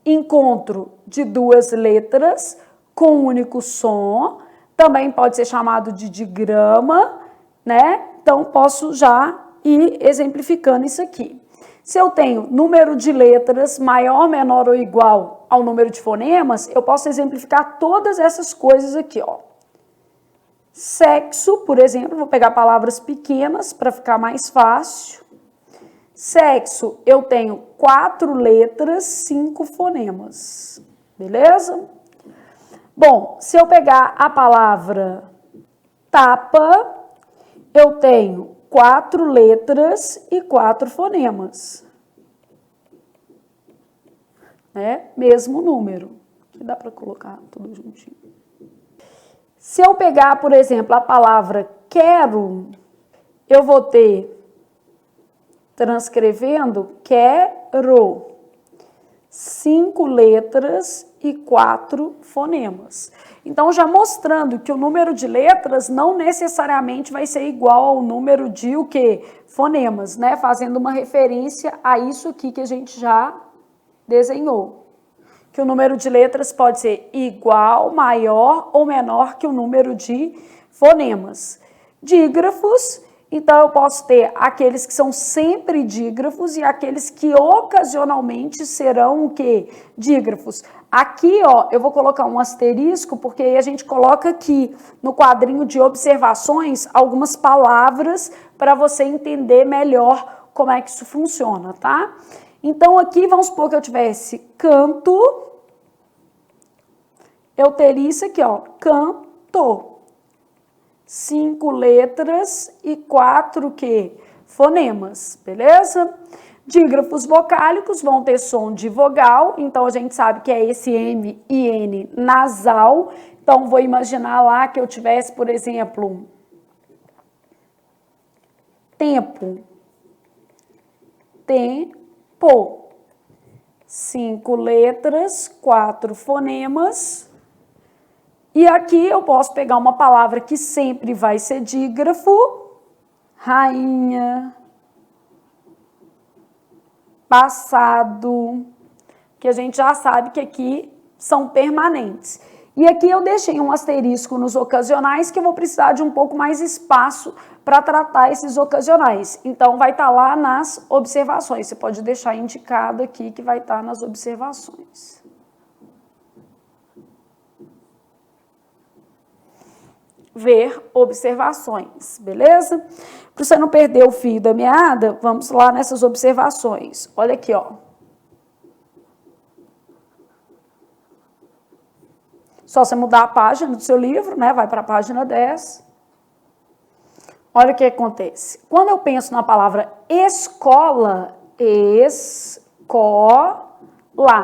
Speaker 1: encontro de duas letras com um único som, também pode ser chamado de digrama, né? Então, posso já ir exemplificando isso aqui. Se eu tenho número de letras maior, menor ou igual ao número de fonemas, eu posso exemplificar todas essas coisas aqui, ó. Sexo, por exemplo, vou pegar palavras pequenas para ficar mais fácil. Sexo, eu tenho 4 letras, 5 fonemas, beleza? Bom, se eu pegar a palavra tapa, eu tenho 4 letras e 4 fonemas. Né? Mesmo número. Aqui dá para colocar tudo juntinho. Se eu pegar, por exemplo, a palavra quero, eu vou ter, transcrevendo, quero, 5 letras e 4 fonemas. Então, já mostrando que o número de letras não necessariamente vai ser igual ao número de o quê? Fonemas, né? Fazendo uma referência a isso aqui que a gente já desenhou. Que o número de letras pode ser igual, maior ou menor que o número de fonemas. Dígrafos, então eu posso ter aqueles que são sempre dígrafos e aqueles que ocasionalmente serão o quê? Dígrafos. Aqui, ó, eu vou colocar um asterisco, porque aí a gente coloca aqui no quadrinho de observações algumas palavras para você entender melhor como é que isso funciona, tá? Então, aqui, vamos supor que eu tivesse canto, eu teria isso aqui, ó, canto. 5 letras e 4 quê? Fonemas, beleza? Dígrafos vocálicos vão ter som de vogal, então a gente sabe que é esse M e N nasal. Então, vou imaginar lá que eu tivesse, por exemplo, tempo. Tempo. 5 letras, 4 fonemas. E aqui eu posso pegar uma palavra que sempre vai ser dígrafo, rainha, passado, que a gente já sabe que aqui são permanentes. E aqui eu deixei um asterisco nos ocasionais, que eu vou precisar de um pouco mais espaço para tratar esses ocasionais. Então, vai estar lá nas observações. Você pode deixar indicado aqui que vai estar nas observações. Ver observações, beleza? Para você não perder o fio da meada, vamos lá nessas observações. Olha aqui, ó. Só você mudar a página do seu livro, né? Vai para a página 10. Olha o que acontece. Quando eu penso na palavra escola, escola,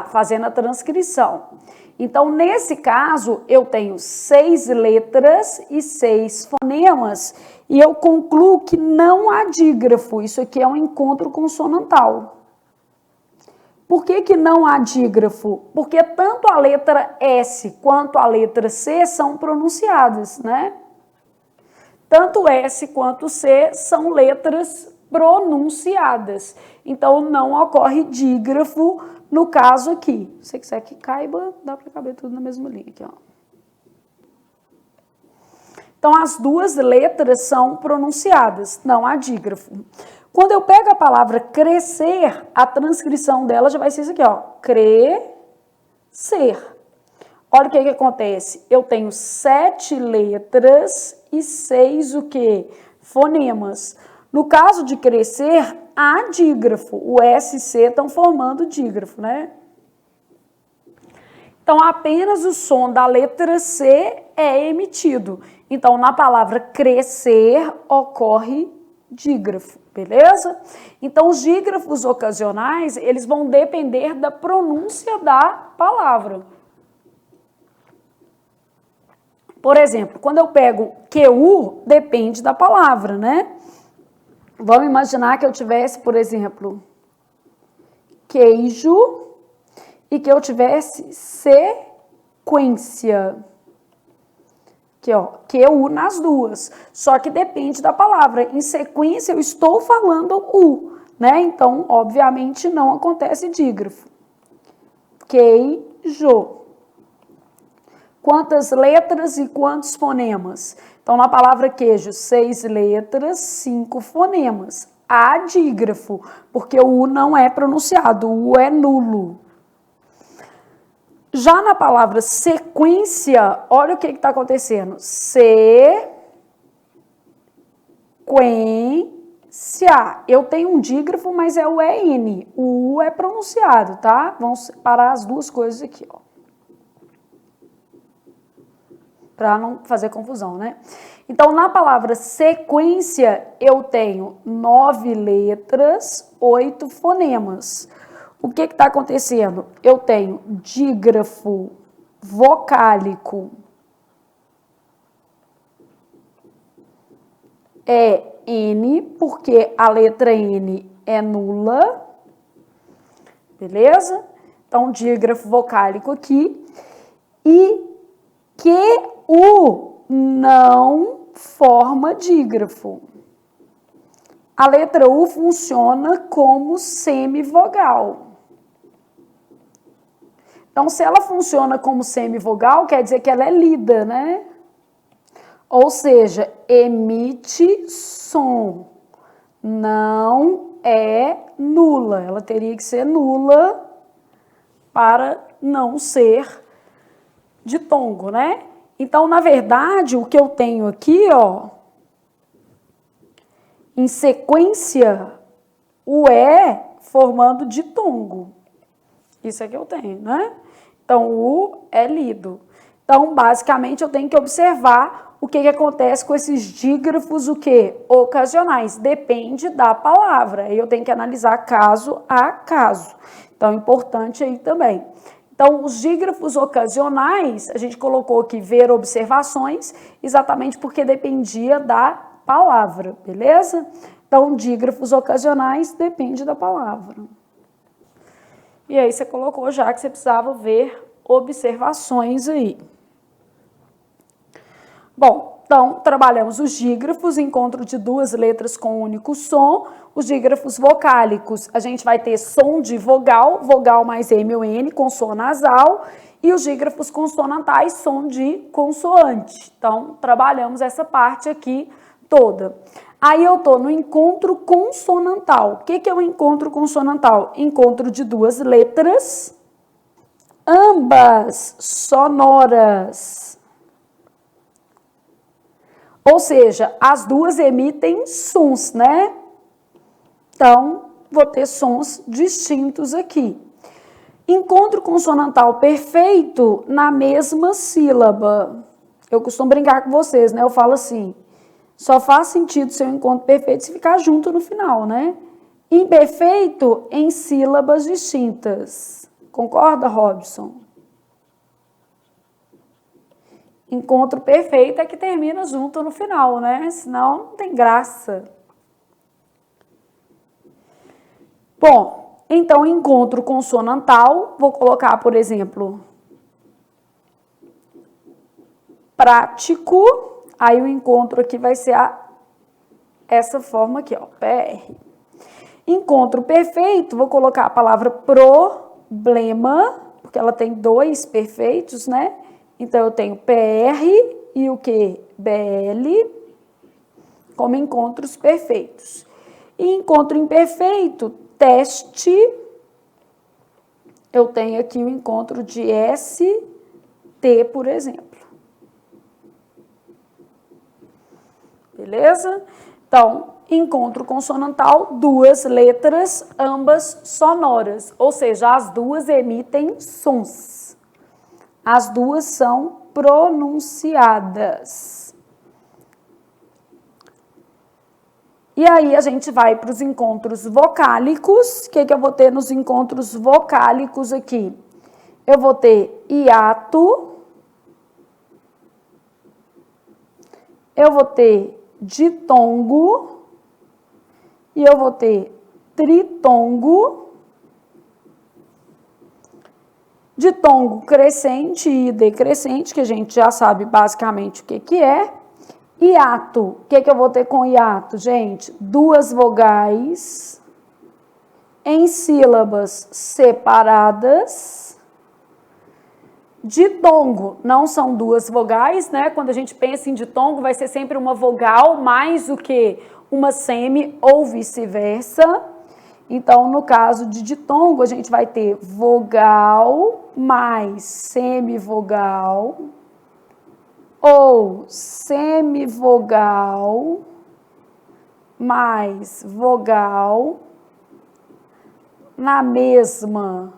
Speaker 1: fazendo a transcrição. Então, nesse caso, eu tenho 6 letras e 6 fonemas e eu concluo que não há dígrafo. Isso aqui é um encontro consonantal. Por que que não há dígrafo? Porque tanto a letra S quanto a letra C são pronunciadas, né? Tanto S quanto C são letras pronunciadas. Então, não ocorre dígrafo no caso aqui. Se você quiser que caiba, dá para caber tudo na mesma linha aqui, ó. Então, as duas letras são pronunciadas, não há dígrafo. Quando eu pego a palavra crescer, a transcrição dela já vai ser isso aqui, ó. Crescer. Olha o que acontece. Eu tenho 7 letras e 6 o quê? Fonemas. No caso de crescer, há dígrafo. O S e C estão formando dígrafo, né? Então, apenas o som da letra C é emitido. Então, na palavra crescer, ocorre dígrafo, beleza? Então, os dígrafos ocasionais, eles vão depender da pronúncia da palavra. Por exemplo, quando eu pego QU, depende da palavra, né? Vamos imaginar que eu tivesse, por exemplo, queijo e que eu tivesse sequência. Aqui, ó, QU nas duas. Só que depende da palavra. Em sequência, eu estou falando U, né? Então, obviamente, não acontece dígrafo. Queijo. Quantas letras e quantos fonemas? Então, na palavra queijo, 6 letras, 5 fonemas. Há dígrafo, porque o U não é pronunciado, o U é nulo. Já na palavra sequência, olha o que está acontecendo. Sequência. Eu tenho um dígrafo, mas é o EN. O U é pronunciado, tá? Vamos separar as duas coisas aqui, ó. Para não fazer confusão, né? Então, na palavra sequência, eu tenho 9 letras, 8 fonemas. O que está acontecendo? Eu tenho dígrafo vocálico é N, porque a letra N é nula, beleza? Então, dígrafo vocálico aqui. E QU não forma dígrafo. A letra U funciona como semivogal. Então, se ela funciona como semivogal, quer dizer que ela é lida, né? Ou seja, emite som. Não é nula. Ela teria que ser nula para não ser ditongo, né? Então, na verdade, o que eu tenho aqui, ó, em sequência, o E formando ditongo. Isso é que eu tenho, né? Então, o é lido. Então, basicamente, eu tenho que observar o que acontece com esses dígrafos, o quê? Ocasionais. Depende da palavra. Aí eu tenho que analisar caso a caso. Então, importante aí também. Então, os dígrafos ocasionais, a gente colocou aqui ver observações, exatamente porque dependia da palavra, beleza? Então, dígrafos ocasionais depende da palavra. E aí você colocou já que você precisava ver observações aí. Bom, então trabalhamos os dígrafos, encontro de duas letras com um único som. Os dígrafos vocálicos, a gente vai ter som de vogal, vogal mais M ou N, com som nasal. E os dígrafos consonantais, som de consoante. Então, trabalhamos essa parte aqui toda. Aí eu estou no encontro consonantal. O que é o encontro consonantal? Encontro de duas letras, ambas sonoras. Ou seja, as duas emitem sons, né? Então, vou ter sons distintos aqui. Encontro consonantal perfeito na mesma sílaba. Eu costumo brincar com vocês, né? Eu falo assim, só faz sentido ser um encontro perfeito se ficar junto no final, né? Imperfeito em sílabas distintas. Concorda, Robson? Encontro perfeito é que termina junto no final, né? Senão não tem graça. Bom, então encontro consonantal, vou colocar, por exemplo, prático. Aí o encontro aqui vai ser essa forma aqui, ó, PR. Encontro perfeito, vou colocar a palavra problema, porque ela tem dois perfeitos, né? Então, eu tenho PR e o que? BL, como encontros perfeitos. E encontro imperfeito, teste, eu tenho aqui o encontro de ST, por exemplo. Beleza? Então, encontro consonantal, duas letras, ambas sonoras, ou seja, as duas emitem sons. As duas são pronunciadas. E aí a gente vai para os encontros vocálicos. O que eu vou ter nos encontros vocálicos aqui? Eu vou ter hiato. Eu vou ter ditongo. E eu vou ter tritongo. Ditongo crescente e decrescente, que a gente já sabe basicamente o que é. Hiato, o que eu vou ter com hiato, gente? Duas vogais em sílabas separadas. Ditongo não são duas vogais, né? Quando a gente pensa em ditongo, vai ser sempre uma vogal mais do que uma semi ou vice-versa. Então, no caso de ditongo, a gente vai ter vogal mais semivogal ou semivogal mais vogal na mesma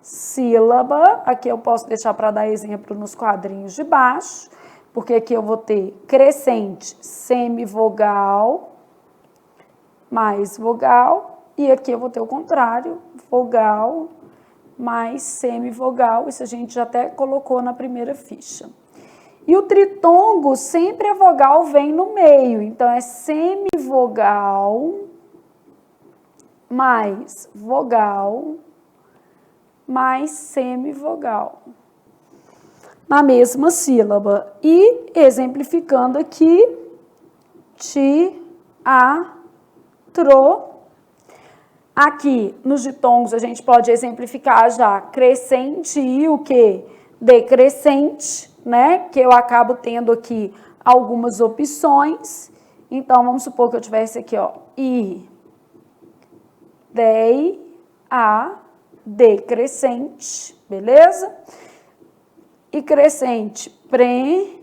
Speaker 1: sílaba. Aqui eu posso deixar para dar exemplo nos quadrinhos de baixo, porque aqui eu vou ter crescente, semivogal, mais vogal, e aqui eu vou ter o contrário, vogal, mais semivogal, isso a gente já até colocou na primeira ficha. E o tritongo, sempre a vogal vem no meio, então é semivogal, mais vogal, mais semivogal, na mesma sílaba. E exemplificando aqui, ti, a, tro. Aqui, nos ditongos, a gente pode exemplificar já crescente e o que? Decrescente, né? Que eu acabo tendo aqui algumas opções. Então, vamos supor que eu tivesse aqui, ó, i, dei, a, decrescente, beleza? E crescente, prêmio.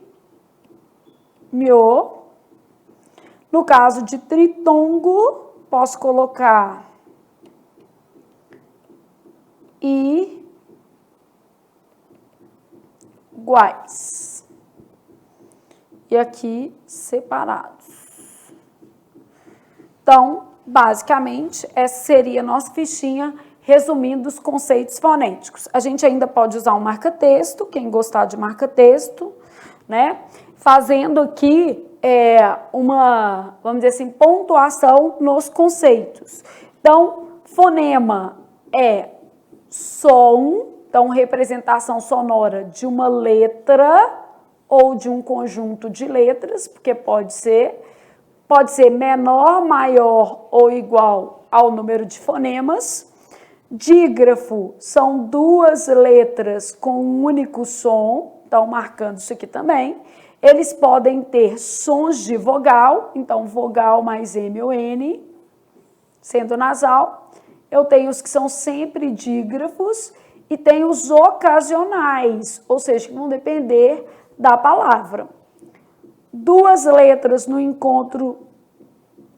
Speaker 1: No caso de tritongo, posso colocar iguais. E aqui separados. Então, basicamente, essa seria a nossa fichinha resumindo os conceitos fonéticos. A gente ainda pode usar um marca-texto, quem gostar de marca-texto, né? Fazendo aqui uma, vamos dizer assim, pontuação nos conceitos. Então, fonema é som, então representação sonora de uma letra ou de um conjunto de letras, porque pode ser menor, maior ou igual ao número de fonemas. Dígrafo são duas letras com um único som, então marcando isso aqui também. Eles podem ter sons de vogal, então vogal mais M ou N, sendo nasal. Eu tenho os que são sempre dígrafos e tem os ocasionais, ou seja, que vão depender da palavra. Duas letras no encontro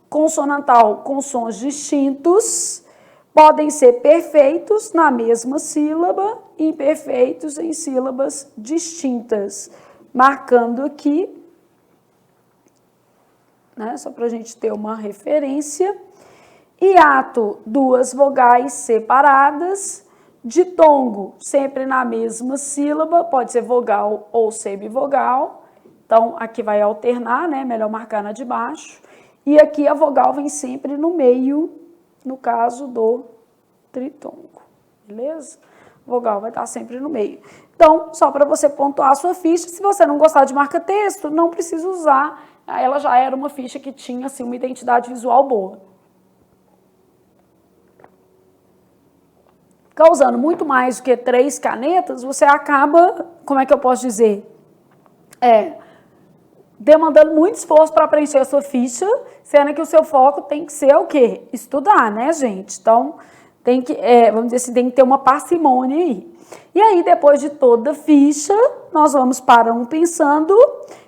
Speaker 1: consonantal com sons distintos podem ser perfeitos na mesma sílaba e imperfeitos em sílabas distintas. Marcando aqui, né, só para a gente ter uma referência. Hiato, duas vogais separadas. Ditongo, sempre na mesma sílaba, pode ser vogal ou semivogal. Então, aqui vai alternar, né? Melhor marcar na de baixo. E aqui a vogal vem sempre no meio, no caso do tritongo, beleza? Vogal vai estar sempre no meio. Então, só para você pontuar a sua ficha, se você não gostar de marca-texto, não precisa usar. Ela já era uma ficha que tinha, assim, uma identidade visual boa. Ficar usando muito mais do que 3 canetas, você acaba, como é que eu posso dizer? Demandando muito esforço para preencher a sua ficha, sendo que o seu foco tem que ser o quê? Estudar, né, gente? Então, tem que, vamos dizer assim, tem que ter uma parcimônia aí. E aí, depois de toda a ficha, nós vamos para um pensando,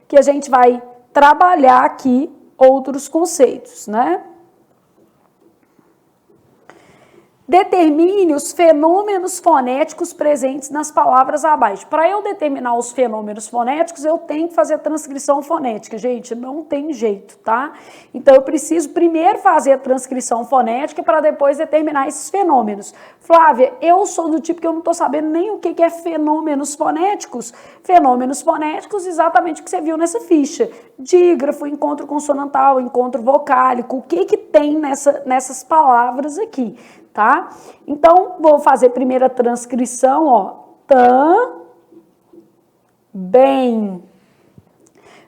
Speaker 1: que a gente vai trabalhar aqui outros conceitos, né? Determine os fenômenos fonéticos presentes nas palavras abaixo. Para eu determinar os fenômenos fonéticos, eu tenho que fazer a transcrição fonética. Gente, não tem jeito, tá? Então, eu preciso primeiro fazer a transcrição fonética para depois determinar esses fenômenos. Flávia, eu sou do tipo que eu não estou sabendo nem o que é fenômenos fonéticos. Fenômenos fonéticos, exatamente o que você viu nessa ficha. Dígrafo, encontro consonantal, encontro vocálico. O que tem nessas palavras aqui? Tá? Então, vou fazer primeiro a transcrição, ó, também.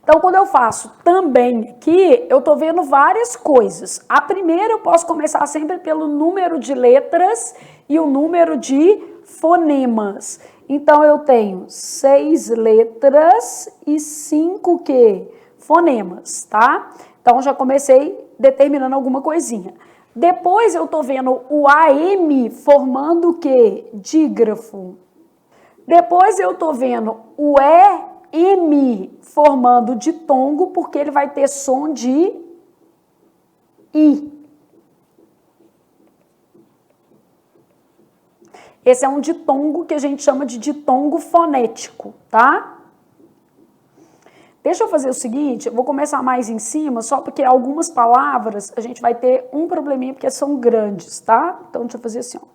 Speaker 1: Então, quando eu faço também aqui, eu tô vendo várias coisas. A primeira, eu posso começar sempre pelo número de letras e o número de fonemas. Então, eu tenho 6 letras e 5 quê? Fonemas, tá? Então, já comecei determinando alguma coisinha. Depois, eu tô vendo o AM formando o quê? Dígrafo. Depois, eu tô vendo o EM formando ditongo, porque ele vai ter som de I. Esse é um ditongo que a gente chama de ditongo fonético, tá? Deixa eu fazer o seguinte, eu vou começar mais em cima, só porque algumas palavras a gente vai ter um probleminha, porque são grandes, tá? Então, deixa eu fazer assim, ó.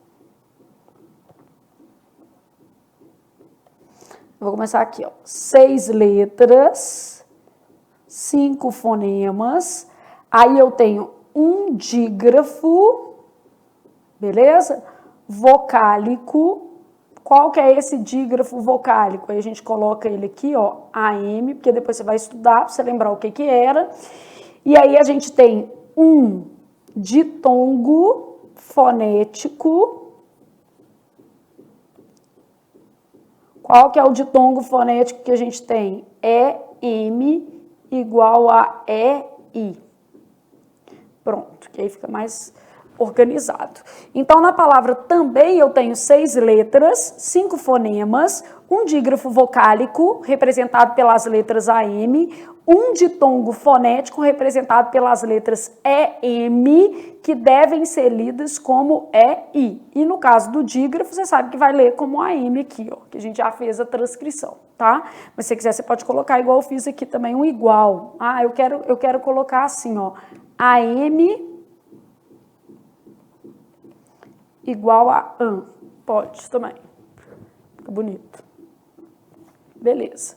Speaker 1: Eu vou começar aqui, ó. 6 letras, 5 fonemas, aí eu tenho um dígrafo, beleza? Vocálico. Qual que é esse dígrafo vocálico? Aí a gente coloca ele aqui, ó, AM, porque depois você vai estudar para você lembrar o que que era. E aí a gente tem um ditongo fonético. Qual que é o ditongo fonético que a gente tem? EM igual a EI. Pronto, que aí fica mais organizado. Então, na palavra também eu tenho 6 letras, 5 fonemas, um dígrafo vocálico, representado pelas letras AM, um ditongo fonético, representado pelas letras EM, que devem ser lidas como EI. E no caso do dígrafo, você sabe que vai ler como AM aqui, ó, que a gente já fez a transcrição, tá? Mas se você quiser, você pode colocar igual eu fiz aqui também, um igual. Ah, eu quero colocar assim, ó, AM igual a an. Pode também. Fica bonito. Beleza.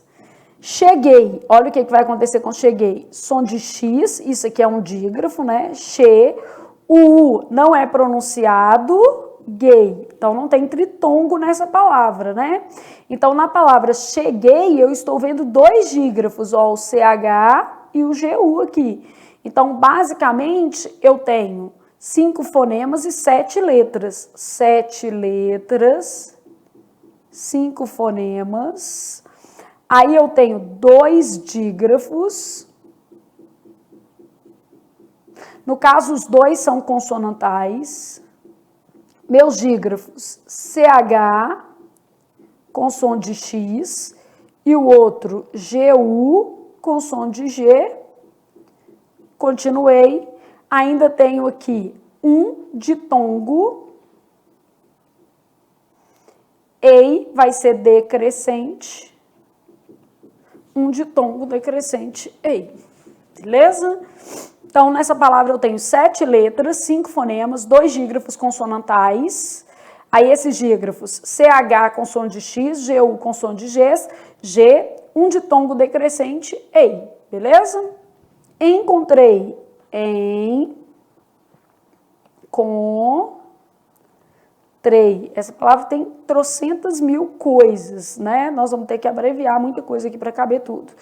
Speaker 1: Cheguei. Olha o que vai acontecer com cheguei. Som de X, isso aqui é um dígrafo, né? Che. O U não é pronunciado. Gay. Então, não tem tritongo nessa palavra, né? Então, na palavra cheguei, eu estou vendo 2 dígrafos, ó, o CH e o GU aqui. Então, basicamente, eu tenho 5 fonemas e 7 letras. 7 letras, 5 fonemas. Aí eu tenho 2 dígrafos. No caso, os 2 são consonantais. Meus dígrafos, CH com som de X e o outro GU com som de G. Continuei. Ainda tenho aqui um ditongo. EI vai ser decrescente. Um ditongo decrescente EI. Beleza? Então, nessa palavra eu tenho 7 letras, 5 fonemas, 2 dígrafos consonantais. Aí, esses dígrafos, CH com som de X, GU com som de G, um ditongo decrescente, EI. Beleza? Encontrei essa palavra tem trocentas mil coisas, né? Nós vamos ter que abreviar muita coisa aqui para caber tudo.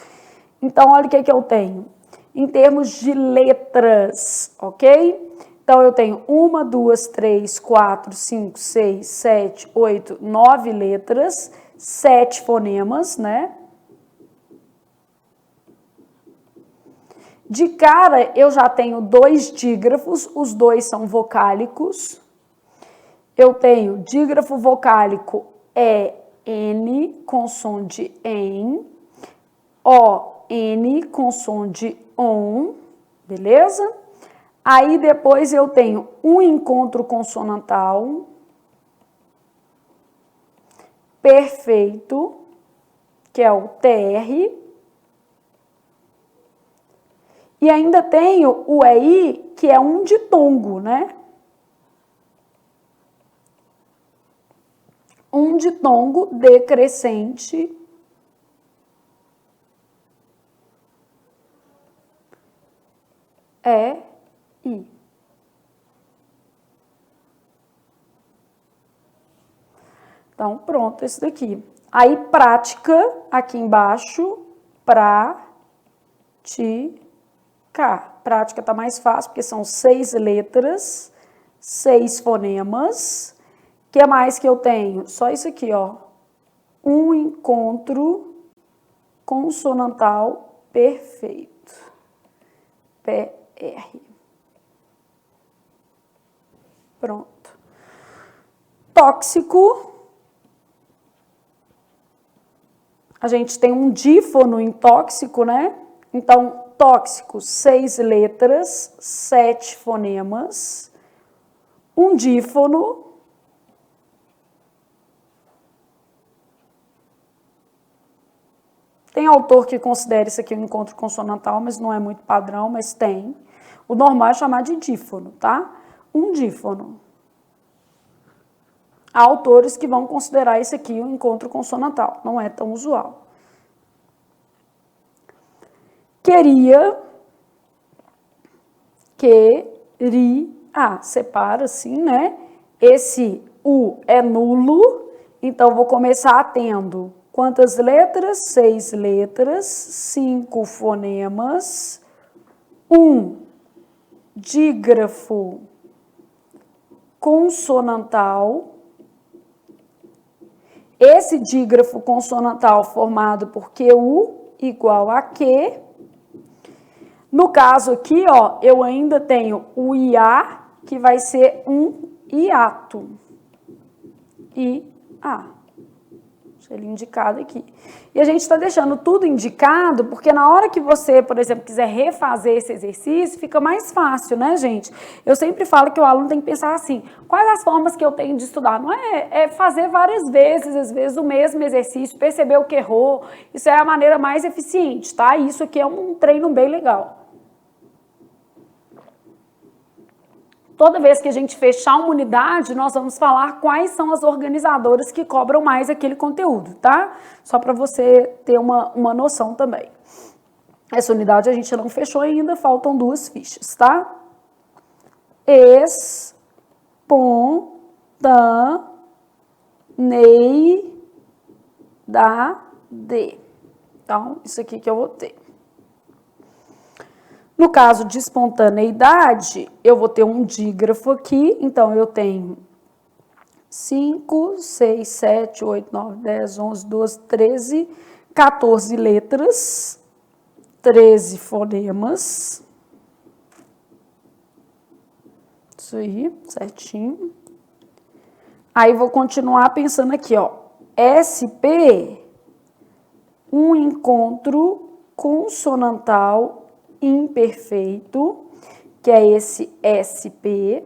Speaker 1: Então, olha o que eu tenho. Em termos de letras, ok? Então, eu tenho 1, 2, 3, 4, 5, 6, 7, 8, 9 letras, 7 fonemas, né? De cara, eu já tenho 2 dígrafos, os 2 são vocálicos. Eu tenho dígrafo vocálico EN com som de EN, ON com som de ON, beleza? Aí depois eu tenho um encontro consonantal perfeito, que é o TR. E ainda tenho o EI, que é um ditongo, né? Um ditongo decrescente I. Então, pronto, esse daqui. Aí, prática, aqui embaixo, prática. Prática tá mais fácil, porque são 6 letras, 6 fonemas. O que mais que eu tenho? Só isso aqui, ó. Um encontro consonantal perfeito. PR. Pronto. Tóxico. A gente tem um dífono em tóxico, né? Então, tóxico, 6 letras, 7 fonemas. Um dífono. Tem autor que considera isso aqui um encontro consonantal, mas não é muito padrão, mas tem. O normal é chamar de dífono, tá? Um dífono. Há autores que vão considerar isso aqui um encontro consonantal, não é tão usual. Queria, separa assim, né? Esse U é nulo, então vou começar tendo quantas letras? 6 letras, 5 fonemas, um dígrafo consonantal. Esse dígrafo consonantal formado por QU igual a Q. No caso aqui, ó, eu ainda tenho o IA, que vai ser um hiato. IA. Deixa ele indicado aqui. E a gente está deixando tudo indicado, porque na hora que você, por exemplo, quiser refazer esse exercício, fica mais fácil, né, gente? Eu sempre falo que o aluno tem que pensar assim, quais as formas que eu tenho de estudar? Não é fazer várias vezes, às vezes, o mesmo exercício, perceber o que errou. Isso é a maneira mais eficiente, tá? Isso aqui é um treino bem legal. Toda vez que a gente fechar uma unidade, nós vamos falar quais são as organizadoras que cobram mais aquele conteúdo, tá? Só para você ter uma noção também. Essa unidade a gente não fechou ainda, faltam 2 fichas, tá? Espontaneidade. Então, isso aqui que eu vou ter. No caso de espontaneidade, eu vou ter um dígrafo aqui, então eu tenho 5, 6, 7, 8, 9, 10, 11, 12, 13, 14 letras, 13 fonemas. Isso aí, certinho. Aí vou continuar pensando aqui, ó. SP, um encontro consonantal imperfeito, que é esse SP.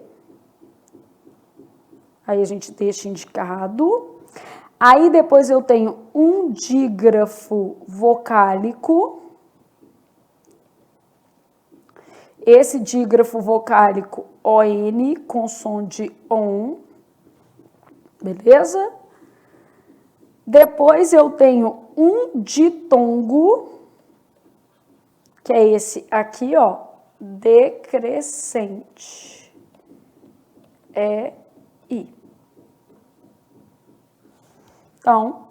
Speaker 1: Aí a gente deixa indicado. Aí depois eu tenho um dígrafo vocálico. Esse dígrafo vocálico ON com som de ON. Beleza? Depois eu tenho um ditongo, que é esse aqui, ó, decrescente. I. Então,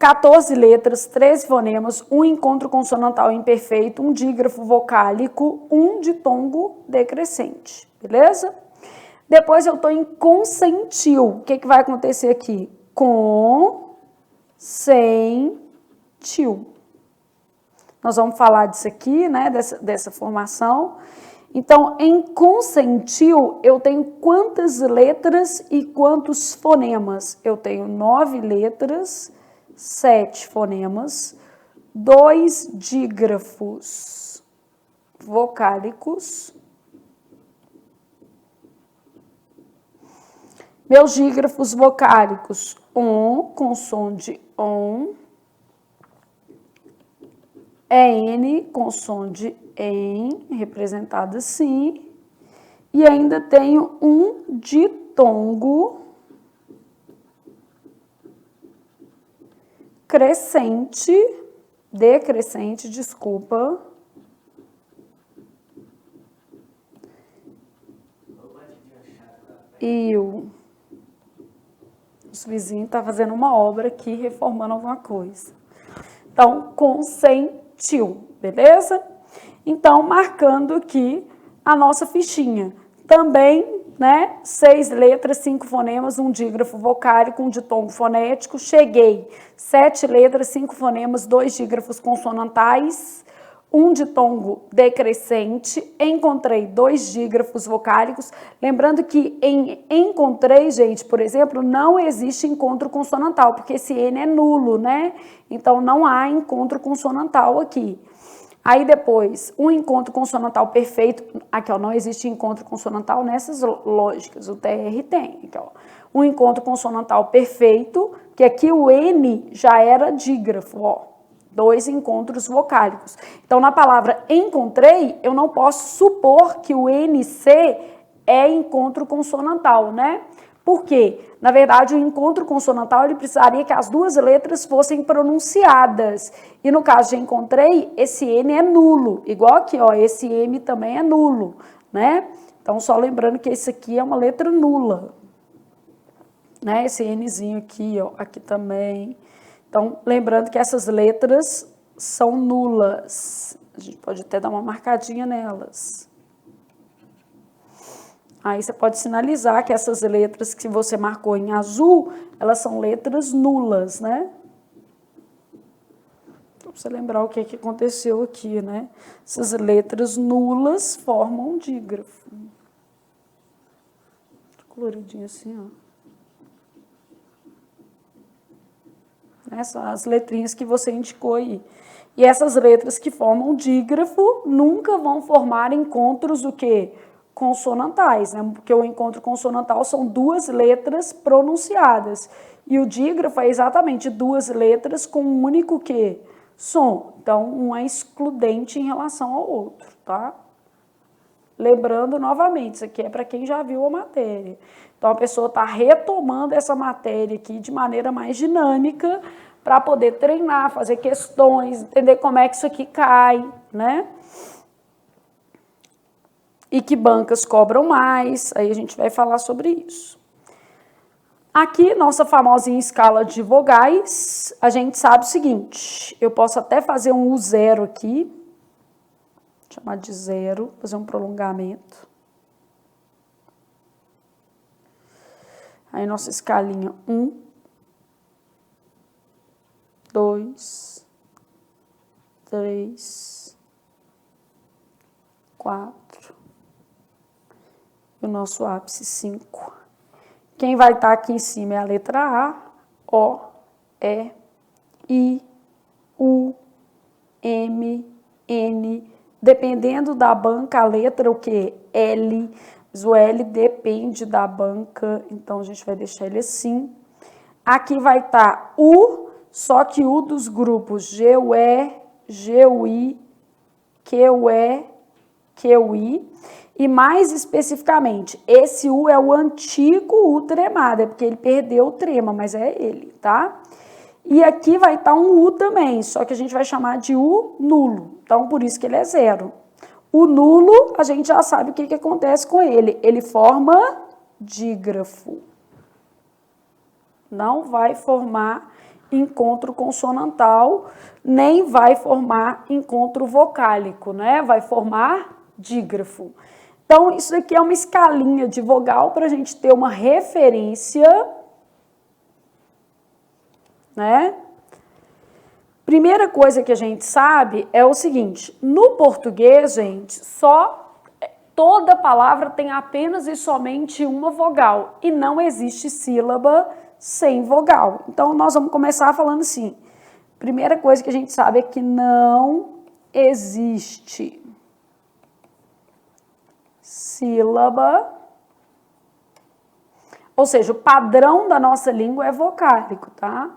Speaker 1: 14 letras, 13 fonemas, um encontro consonantal imperfeito, um dígrafo vocálico, um ditongo decrescente, beleza? Depois eu tô em consentiu. O que vai acontecer aqui? Consentiu. Nós vamos falar disso aqui, né, dessa formação. Então, em consentiu, eu tenho quantas letras e quantos fonemas? Eu tenho 9 letras, 7 fonemas, 2 dígrafos vocálicos. Meus dígrafos vocálicos, ON, com som de ON. EN, com som de EN, representado assim. E ainda tenho um ditongo decrescente, desculpa. Os vizinhos estão fazendo uma obra aqui, reformando alguma coisa. Então, consentiu, beleza? Então, marcando aqui a nossa fichinha. Também, né, 6 letras, 5 fonemas, um dígrafo vocálico, um ditongo fonético. Cheguei, 7 letras, 5 fonemas, 2 dígrafos consonantais, um ditongo decrescente. Encontrei 2 dígrafos vocálicos. Lembrando que em encontrei, gente, por exemplo, não existe encontro consonantal, porque esse N é nulo, né? Então, não há encontro consonantal aqui. Aí depois, um encontro consonantal perfeito, aqui ó, não existe encontro consonantal nessas lógicas, o TR tem, aqui ó. Um encontro consonantal perfeito, que aqui o N já era dígrafo, ó, 2 encontros vocálicos. Então, na palavra encontrei, eu não posso supor que o NC é encontro consonantal, né? Por quê? Na verdade, o encontro consonantal, ele precisaria que as 2 letras fossem pronunciadas. E no caso de encontrei, esse N é nulo. Igual aqui, ó, esse M também é nulo, né? Então, só lembrando que esse aqui é uma letra nula. Né? Esse Nzinho aqui, ó, aqui também. Então, lembrando que essas letras são nulas. A gente pode até dar uma marcadinha nelas. Aí você pode sinalizar que essas letras que você marcou em azul, elas são letras nulas, né? Pra você lembrar o que aconteceu aqui, né? Essas letras nulas formam um dígrafo. Coloridinho assim, ó. São as letrinhas que você indicou aí. E essas letras que formam dígrafo nunca vão formar encontros do quê? Consonantais, né? Porque o encontro consonantal são 2 letras pronunciadas. E o dígrafo é exatamente 2 letras com um único quê? Som. Então, um é excludente em relação ao outro, tá? Lembrando novamente, isso aqui é para quem já viu a matéria. Então, a pessoa está retomando essa matéria aqui de maneira mais dinâmica para poder treinar, fazer questões, entender como é que isso aqui cai, né? E que bancas cobram mais, aí a gente vai falar sobre isso. Aqui, nossa famosinha escala de vogais, a gente sabe o seguinte, eu posso até fazer um U0 aqui, chamar de 0, fazer um prolongamento. Aí, nossa escalinha 1, 2, 3, 4, e o nosso ápice 5. Quem vai estar aqui em cima é a letra A, O, E, I, U, M, N. Dependendo da banca, a letra o quê? L. Mas o L depende da banca, então a gente vai deixar ele assim. Aqui vai estar U, só que U dos grupos GUE, GUI, QE, QI. E mais especificamente, esse U é o antigo U tremado, é porque ele perdeu o trema, mas é ele, tá? E aqui vai estar um U também, só que a gente vai chamar de U nulo, então por isso que ele é 0. O nulo, a gente já sabe o que acontece com ele, ele forma dígrafo. Não vai formar encontro consonantal, nem vai formar encontro vocálico, né? Vai formar dígrafo. Então, isso aqui é uma escalinha de vogal para a gente ter uma referência, né? Primeira coisa que a gente sabe é o seguinte, no português, gente, toda palavra tem apenas e somente uma vogal e não existe sílaba sem vogal. Então, nós vamos começar falando assim. Primeira coisa que a gente sabe é que não existe sílaba, ou seja, o padrão da nossa língua é vocálico, tá?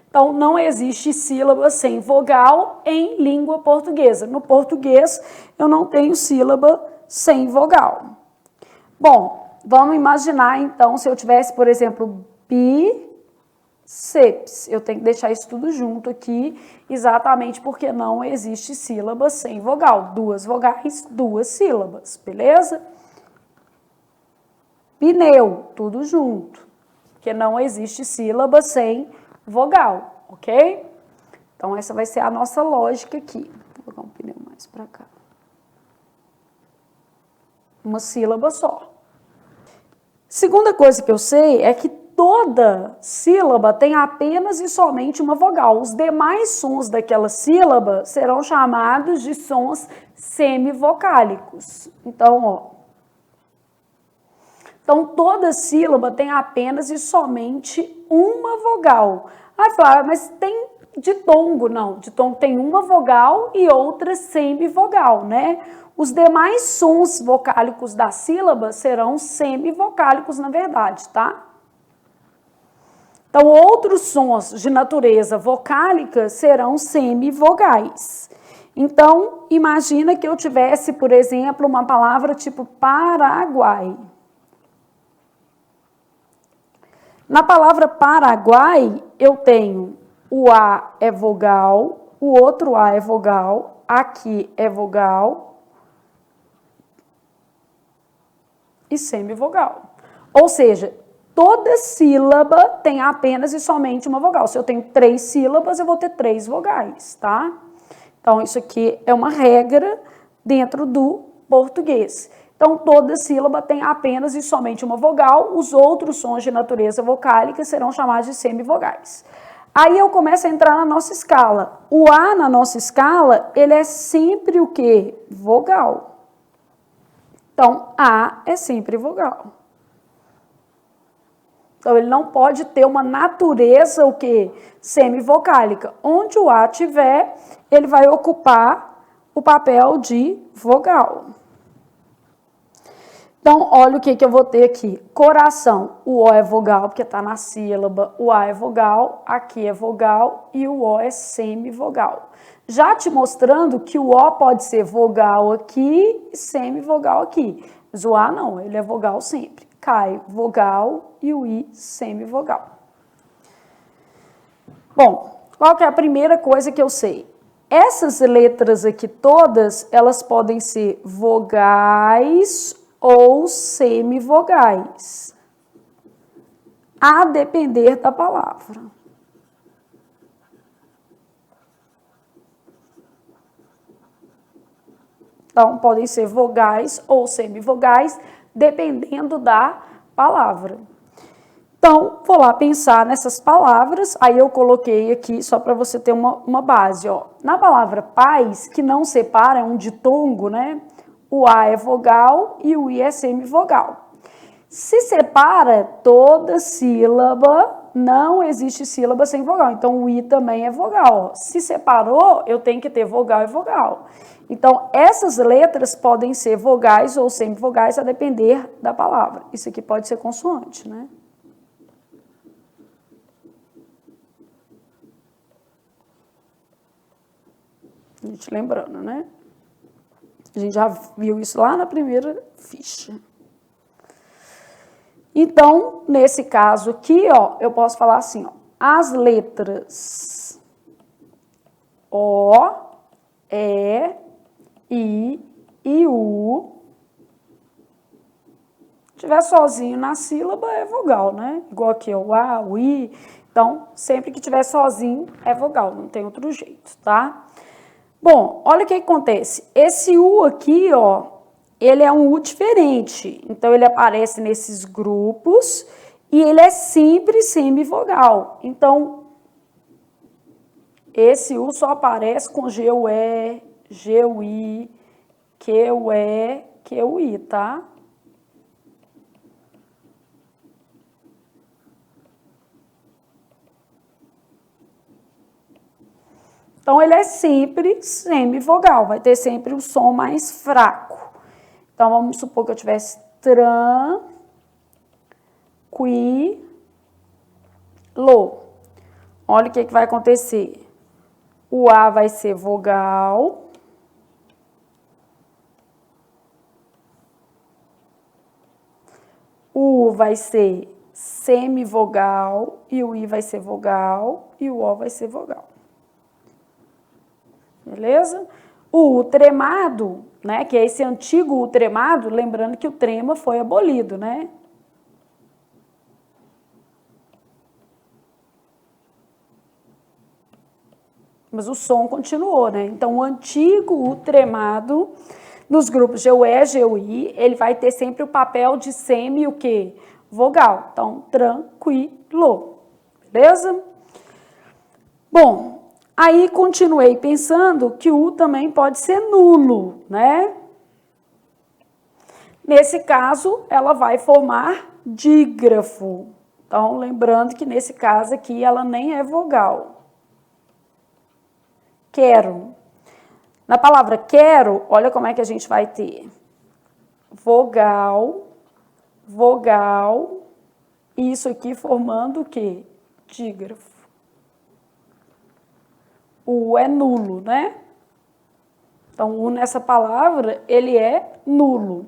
Speaker 1: Então, não existe sílaba sem vogal em língua portuguesa. No português, eu não tenho sílaba sem vogal. Bom, vamos imaginar, então, se eu tivesse, por exemplo, bíceps. Eu tenho que deixar isso tudo junto aqui, exatamente porque não existe sílaba sem vogal. 2 vogais, 2 sílabas, beleza? Pneu, tudo junto. porque não existe sílaba sem vogal, ok? Então, essa vai ser a nossa lógica aqui. Vou colocar um pneu mais para cá. Uma sílaba só. Segunda coisa que eu sei é que toda sílaba tem apenas e somente uma vogal. Os demais sons daquela sílaba serão chamados de sons semivocálicos. Então, ó. Então, toda sílaba tem apenas e somente uma vogal. Aí fala, mas tem ditongo? Não, ditongo tem uma vogal e outra semivogal, né? Os demais sons vocálicos da sílaba serão semivocálicos, na verdade, tá? Então, outros sons de natureza vocálica serão semivogais. Então, imagina que eu tivesse, por exemplo, uma palavra tipo Paraguai. Na palavra Paraguai, eu tenho o A é vogal, o outro A é vogal, aqui é vogal e semivogal. Ou seja, toda sílaba tem apenas e somente uma vogal. Se eu tenho 3 sílabas, eu vou ter 3 vogais, tá? Então, isso aqui é uma regra dentro do português. Então, toda sílaba tem apenas e somente uma vogal, os outros sons de natureza vocálica serão chamados de semivogais. Aí eu começo a entrar na nossa escala. O A na nossa escala, ele é sempre o quê? Vogal. Então, A é sempre vogal. Então, ele não pode ter uma natureza, o quê? Semivocálica. Onde o A tiver, ele vai ocupar o papel de vogal. Então, olha o que eu vou ter aqui. Coração, o O é vogal, porque está na sílaba. O A é vogal, aqui é vogal e o O é semivogal. Já te mostrando que o O pode ser vogal aqui e semivogal aqui. Mas o A não, ele é vogal sempre. Cai, vogal e o I, semivogal. Bom, qual que é a primeira coisa que eu sei? Essas letras aqui todas, elas podem ser vogais ou semivogais, a depender da palavra. Então, podem ser vogais ou semivogais, dependendo da palavra. Então, vou lá pensar nessas palavras, aí eu coloquei aqui só para você ter uma base, ó. Na palavra paz, que não separa, é um ditongo, né? O A é vogal e o I é semivogal. Se separa toda sílaba, não existe sílaba sem vogal. Então, o I também é vogal. Se separou, eu tenho que ter vogal e vogal. Então, essas letras podem ser vogais ou semivogais, a depender da palavra. Isso aqui pode ser consoante, né? A gente lembrando, né? A gente já viu isso lá na primeira ficha. Então, nesse caso aqui, ó, eu posso falar assim, ó, as letras O, E, I e U, se tiver sozinho na sílaba, é vogal, né? Igual aqui, ó, o A, o I. Então, sempre que tiver sozinho, é vogal, não tem outro jeito, tá? Bom, olha o que acontece. Esse U aqui, ó, ele é um U diferente. Então, ele aparece nesses grupos e ele é sempre semivogal. Então, esse U só aparece com G-U-E, G-U-I, Q-U-E, Q-U-I, tá? Então, ele é sempre semivogal, vai ter sempre um som mais fraco. Então, vamos supor que eu tivesse tran, qui, lo. Olha o que vai acontecer. O A vai ser vogal. O U vai ser semivogal e o I vai ser vogal e o O vai ser vogal. Beleza? O U tremado, né, que é esse antigo U tremado, lembrando que o trema foi abolido, né? mas o som continuou, né? Então, o antigo U tremado, nos grupos GUE, GUI, ele vai ter sempre o papel de semi, o quê? Vogal. Então, tranquilo, beleza? Bom, aí continuei pensando que o U também pode ser nulo, né? Nesse caso, ela vai formar dígrafo. Então, lembrando que nesse caso aqui, ela nem é vogal. Quero. Na palavra quero, olha como é que a gente vai ter. Vogal, vogal, e isso aqui formando o quê? Dígrafo. O U é nulo, né? Então, o U nessa palavra, ele é nulo.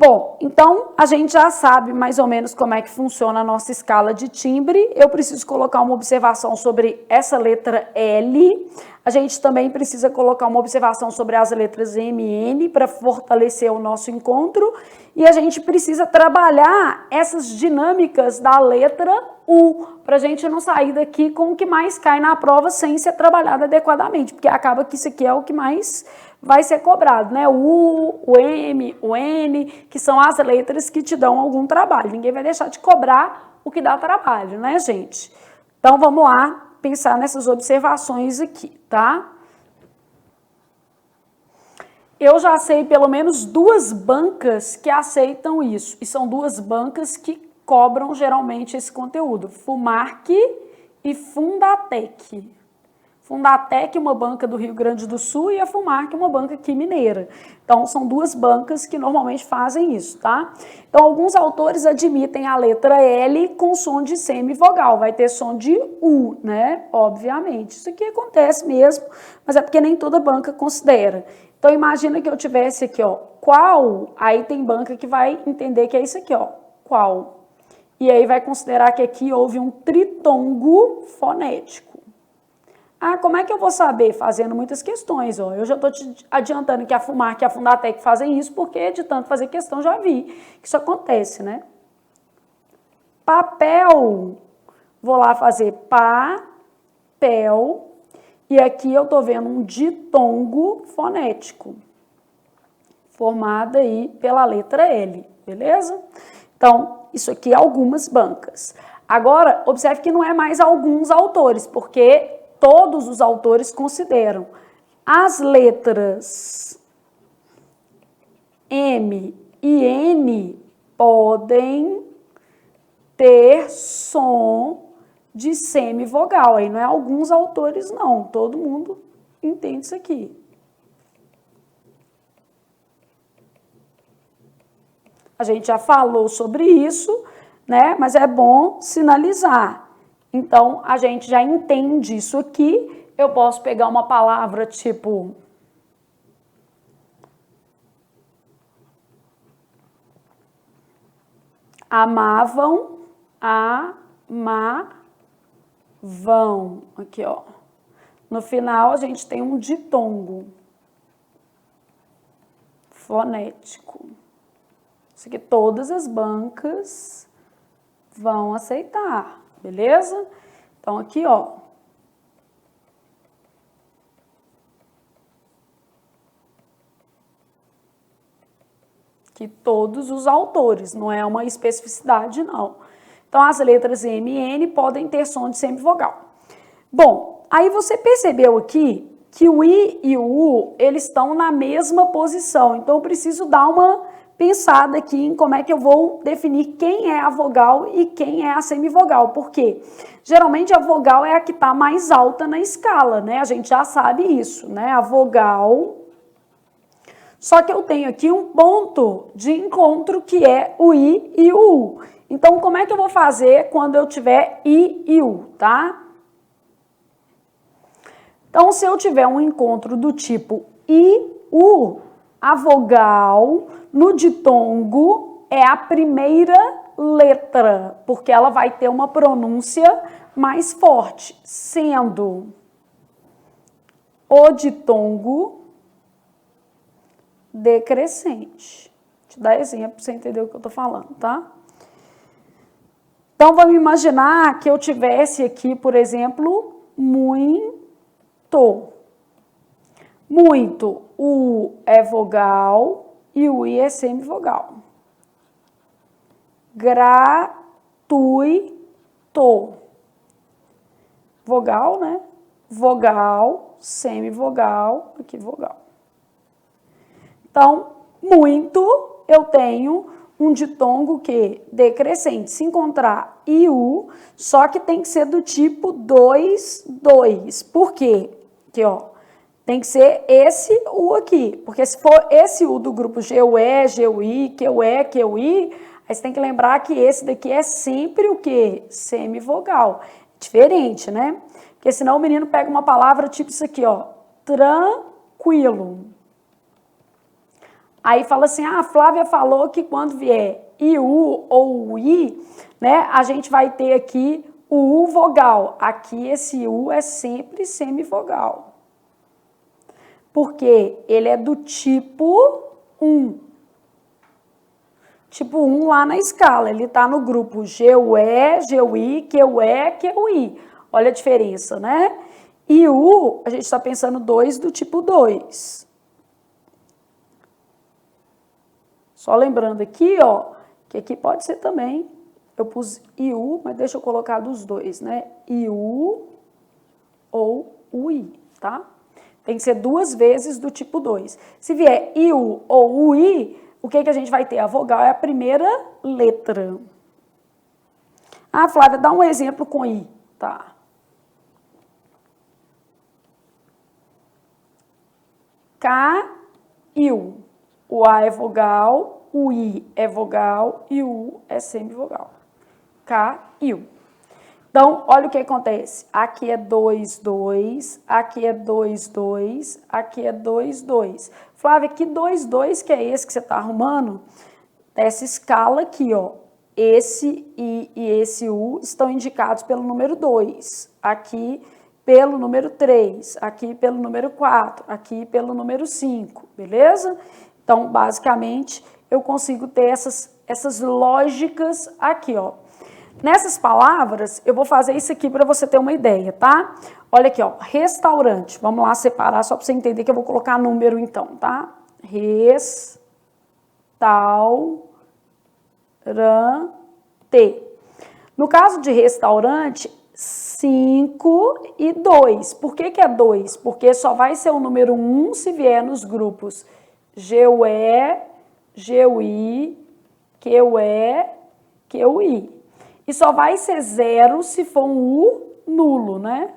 Speaker 1: Bom, então a gente já sabe mais ou menos como é que funciona a nossa escala de timbre. Eu preciso colocar uma observação sobre essa letra L. A gente também precisa colocar uma observação sobre as letras M e N para fortalecer o nosso encontro. E a gente precisa trabalhar essas dinâmicas da letra U, para a gente não sair daqui com o que mais cai na prova sem ser trabalhado adequadamente, porque acaba que isso aqui é o que mais vai ser cobrado, né? O U, o M, o N, que são as letras que te dão algum trabalho. Ninguém vai deixar de cobrar o que dá trabalho, né, gente? Então, vamos lá pensar nessas observações aqui, tá? Eu já sei pelo menos 2 bancas que aceitam isso, e são 2 bancas que cobram geralmente esse conteúdo, FUMARC e Fundatec. Fundatec, uma banca do Rio Grande do Sul, e a FUMARC, uma banca aqui mineira. Então, são 2 bancas que normalmente fazem isso, tá? Então, alguns autores admitem a letra L com som de semivogal, vai ter som de U, né? Obviamente. Isso aqui acontece mesmo, mas é porque nem toda banca considera. Então, imagina que eu tivesse aqui, ó, qual, aí tem banca que vai entender que é isso aqui, ó, qual. E aí vai considerar que aqui houve um tritongo fonético. Ah, como é que eu vou saber? Fazendo muitas questões, ó. Eu já estou te adiantando que a FUMARC e a Fundatec fazem isso, porque de tanto fazer questão já vi que isso acontece, né? Papel, vou lá fazer papel, e aqui eu estou vendo um ditongo fonético, formado aí pela letra L, beleza? Então, isso aqui é algumas bancas. Agora, observe que não é mais alguns autores, porque todos os autores consideram as letras M e N podem ter som de semivogal. Aí não é alguns autores, não. Todo mundo entende isso aqui. A gente já falou sobre isso, né? Mas é bom sinalizar. Então, a gente já entende isso aqui. Eu posso pegar uma palavra tipo amavam, amavam. Aqui, ó. No final, a gente tem um ditongo fonético. Isso aqui todas as bancas vão aceitar, beleza? Então, aqui, ó. Que todos os autores, não é uma especificidade, não. Então, as letras M e N podem ter som de semivogal. Bom, aí você percebeu aqui que o I e o U, eles estão na mesma posição. Então, eu preciso dar uma pensada aqui em como é que eu vou definir quem é a vogal e quem é a semivogal. Por quê? Geralmente, a vogal é a que está mais alta na escala, né? A gente já sabe isso, né? A vogal... Só que eu tenho aqui um ponto de encontro que é o I e o U. Então, como é que eu vou fazer quando eu tiver I e U, tá? Então, se eu tiver um encontro do tipo I, U, a vogal no ditongo é a primeira letra, porque ela vai ter uma pronúncia mais forte, sendo o ditongo decrescente. Vou te dar exemplo para você entender o que eu estou falando, tá? Então, vamos imaginar que eu tivesse aqui, por exemplo, muito Muito, o U é vogal e o I é semivogal. Gratuito. Vogal, né? Vogal, semivogal, aqui vogal. Então, muito, eu tenho um ditongo que decrescente. Se encontrar IU, só que tem que ser do tipo 2, 2. Por quê? Aqui, ó. Tem que ser esse U aqui. Porque se for esse U do grupo GUE, GUI, QE, QI, aí você tem que lembrar que esse daqui é sempre o quê? Semivogal. Diferente, né? Porque senão o menino pega uma palavra tipo isso aqui, ó. Tranquilo. Aí fala assim, a Flávia falou que quando vier IU ou UI, né, a gente vai ter aqui o U vogal. Aqui esse U é sempre semivogal. Porque ele é do tipo 1. Tipo 1 lá na escala, ele está no grupo GUE, GUI, QE, QI. Olha a diferença, né? E U, a gente está pensando 2 do tipo 2. Só lembrando aqui, ó, que aqui pode ser também, eu pus IU, mas deixa eu colocar dos dois, né? IU ou UI, tá? Tem que ser 2 vezes do tipo 2. Se vier IU ou UI, o que a gente vai ter? A vogal é a primeira letra. Ah, Flávia, dá um exemplo com I, tá? Caiu. O A é vogal, o I é vogal e o U é semivogal. Caiu. Então, olha o que acontece. Aqui é 2, 2, aqui é 2, 2, aqui é 2, 2. Flávia, que 2, 2 que é esse que você está arrumando? Essa escala aqui, ó. Esse I e esse U estão indicados pelo número 2. Aqui pelo número 3, aqui pelo número 4, aqui pelo número 5, beleza? Então, basicamente, eu consigo ter essas lógicas aqui, ó. Nessas palavras, eu vou fazer isso aqui para você ter uma ideia, tá? Olha aqui, ó, restaurante. Vamos lá separar só para você entender que eu vou colocar número então, tá? Restaurante. No caso de restaurante, 5 e 2. Por que que é 2? Porque só vai ser o número 1 se vier nos grupos GUE, GUI, QE, QI. E só vai ser 0 se for um U nulo, né?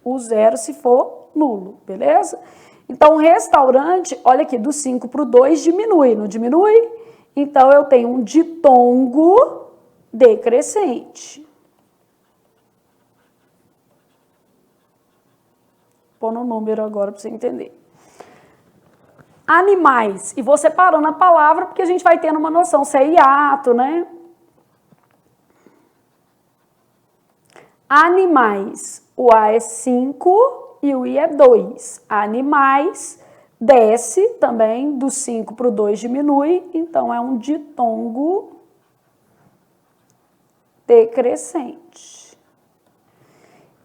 Speaker 1: O 0 se for nulo, beleza? Então, restaurante, olha aqui, do 5 para o 2 diminui, não diminui? Então, eu tenho um ditongo decrescente. Vou pôr no número agora para você entender. Animais, e vou separando a palavra porque a gente vai tendo uma noção se é hiato, né? Animais, o A é 5 e o I é 2. Animais, desce também, do 5 para o 2 diminui, então é um ditongo decrescente.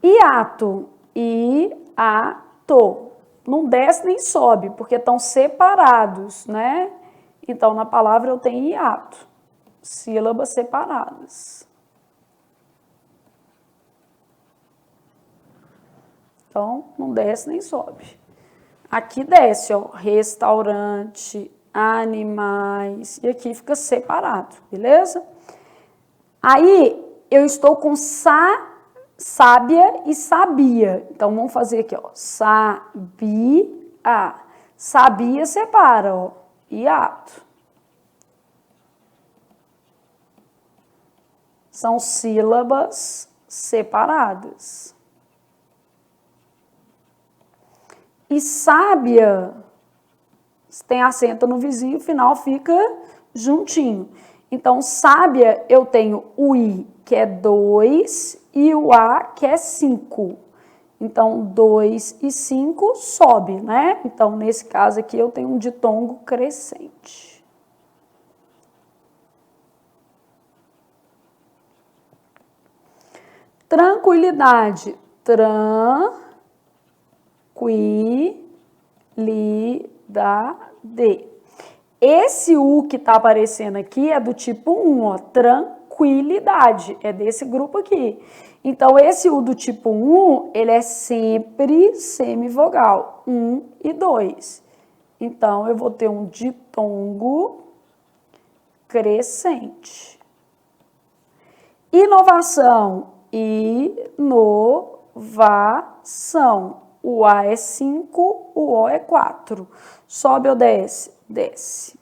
Speaker 1: Hiato, I-A-To. Não desce nem sobe, porque estão separados, né? Então, na palavra eu tenho hiato, sílabas separadas. Então, não desce nem sobe. Aqui desce, ó, restaurante, animais, e aqui fica separado, beleza? Aí, eu estou com sábia e sabia. Então, vamos fazer aqui, ó. Sabia. Sabia separa, ó. Hiato. São sílabas separadas. E sábia, se tem acento no vizinho, o final fica juntinho. Então, sábia, eu tenho o I, que é 2, e o A, que é 5. Então, 2 e 5 sobe, né? Então, nesse caso aqui, eu tenho um ditongo crescente. Tranquilidade. tranquilidade. Esse U que está aparecendo aqui é do tipo 1, ó, tranquilidade, é desse grupo aqui. Então, esse U do tipo 1, ele é sempre semivogal, 1 e 2. Então, eu vou ter um ditongo crescente. Inovação, inovação. O A é 5, o O é 4. Sobe ou desce? Desce.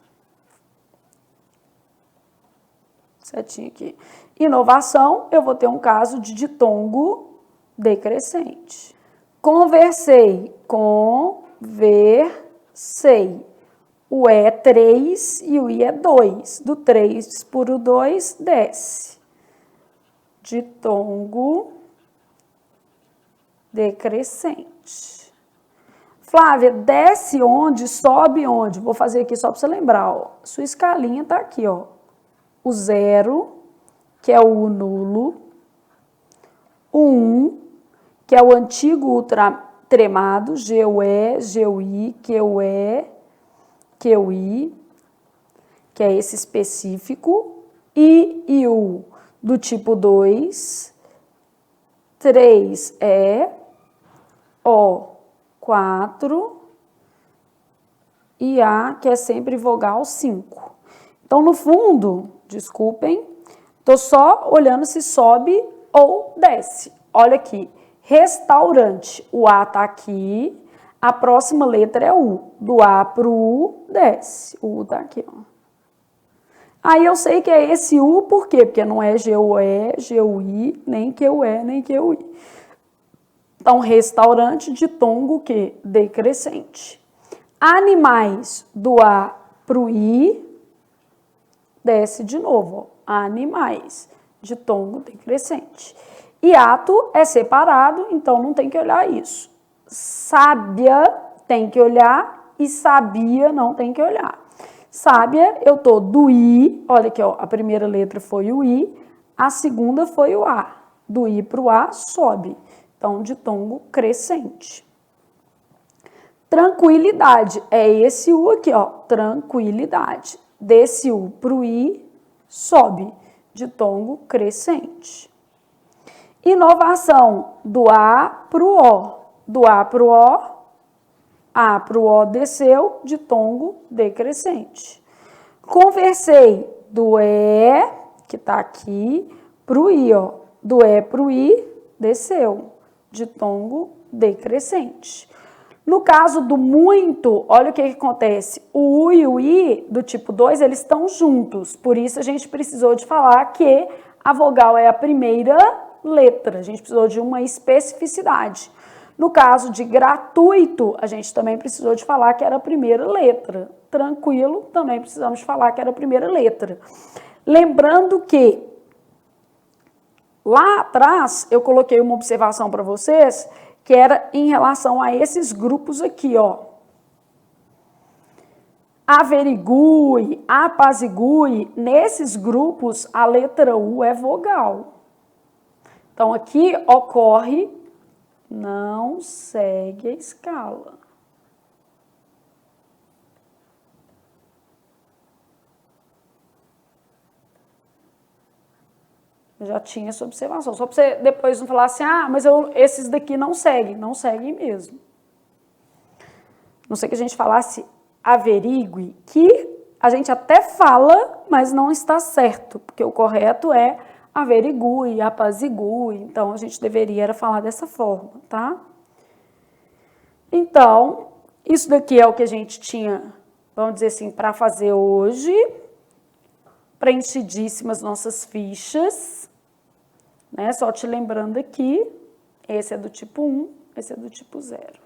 Speaker 1: Certinho aqui. Inovação, eu vou ter um caso de ditongo decrescente. Conversei, conversei. O E é 3 e o I é 2. Do 3 por o 2, desce. Ditongo decrescente. Flávia, desce onde, sobe onde? Vou fazer aqui só para você lembrar, ó. Sua escalinha tá aqui, ó. O 0, que é o U nulo. O 1, que é o antigo ultratremado, GUE, GUI, QE, QI, que é esse específico. I e U do tipo 2. 3 é O, 4 e A, que é sempre vogal 5. Então, no fundo, desculpem, tô só olhando se sobe ou desce. Olha aqui, restaurante, o A tá aqui, a próxima letra é U. Do A pro U, desce. O U tá aqui, ó. Aí eu sei que é esse U, por quê? Porque não é GUE, GUI, nem QE, nem QI. Então, restaurante, ditongo que decrescente. Animais, do A pro I, desce de novo, ó. Animais, ditongo decrescente. Hiato é separado, então não tem que olhar isso. Sábia tem que olhar e sabia não tem que olhar. Sábia, eu tô do I, olha aqui, ó, a primeira letra foi o I, a segunda foi o A. Do I pro A, sobe. Então, ditongo crescente. Tranquilidade, é esse U aqui, ó, tranquilidade. Desse U pro I, sobe, ditongo crescente. Inovação, do A pro O. Do A pro O desceu, ditongo decrescente. Conversei, do E, que tá aqui, pro I, ó. Do E pro I, desceu, ditongo decrescente. No caso do muito, olha o que acontece. O U e o I do tipo 2, eles estão juntos. Por isso, a gente precisou de falar que a vogal é a primeira letra. A gente precisou de uma especificidade. No caso de gratuito, a gente também precisou de falar que era a primeira letra. Tranquilo, também precisamos de falar que era a primeira letra. Lembrando que lá atrás eu coloquei uma observação para vocês que era em relação a esses grupos aqui, ó. Averigue, apazigue, nesses grupos a letra U é vogal. Então aqui ocorre, não segue a escala. Eu já tinha essa observação. Só para você depois não falar assim, ah, mas esses daqui não seguem. Não seguem mesmo. Não sei que a gente falasse averigue, que a gente até fala, mas não está certo, porque o correto é averigue, apazigue. Então, a gente deveria falar dessa forma, tá? Então, isso daqui é o que a gente tinha, vamos dizer assim, para fazer hoje. Preenchidíssimas nossas fichas, né? Só te lembrando aqui, esse é do tipo 1, esse é do tipo 0.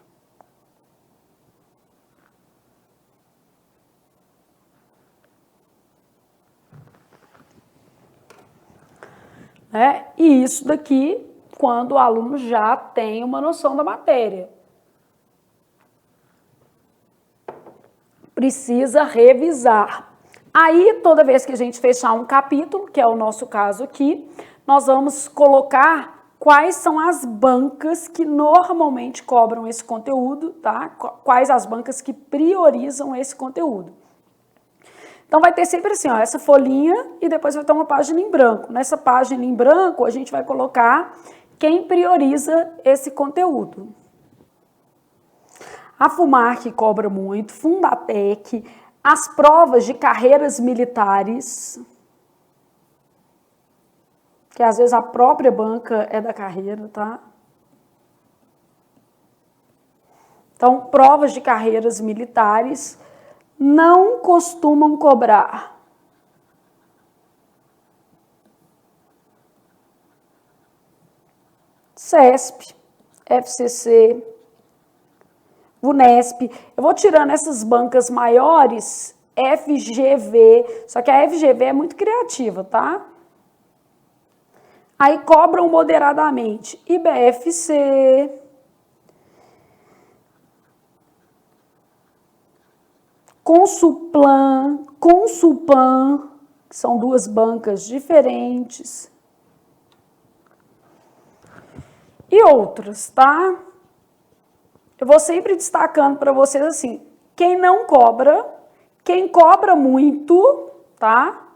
Speaker 1: Né? E isso daqui, quando o aluno já tem uma noção da matéria. Precisa revisar. Aí, toda vez que a gente fechar um capítulo, que é o nosso caso aqui, nós vamos colocar quais são as bancas que normalmente cobram esse conteúdo, tá? Quais as bancas que priorizam esse conteúdo. Então, vai ter sempre assim, ó, essa folhinha e depois vai ter uma página em branco. Nessa página em branco, a gente vai colocar quem prioriza esse conteúdo. A FUMARC cobra muito, Fundatec, as provas de carreiras militares, que às vezes a própria banca é da carreira, tá? Então, provas de carreiras militares não costumam cobrar. CESP, FCC, VUNESP. Eu vou tirando essas bancas maiores, FGV, só que a FGV é muito criativa, tá? Aí cobram moderadamente IBFC, Consulplan, Consulpan, que são duas bancas diferentes. E outras, tá? Eu vou sempre destacando para vocês assim, quem não cobra, quem cobra muito, tá?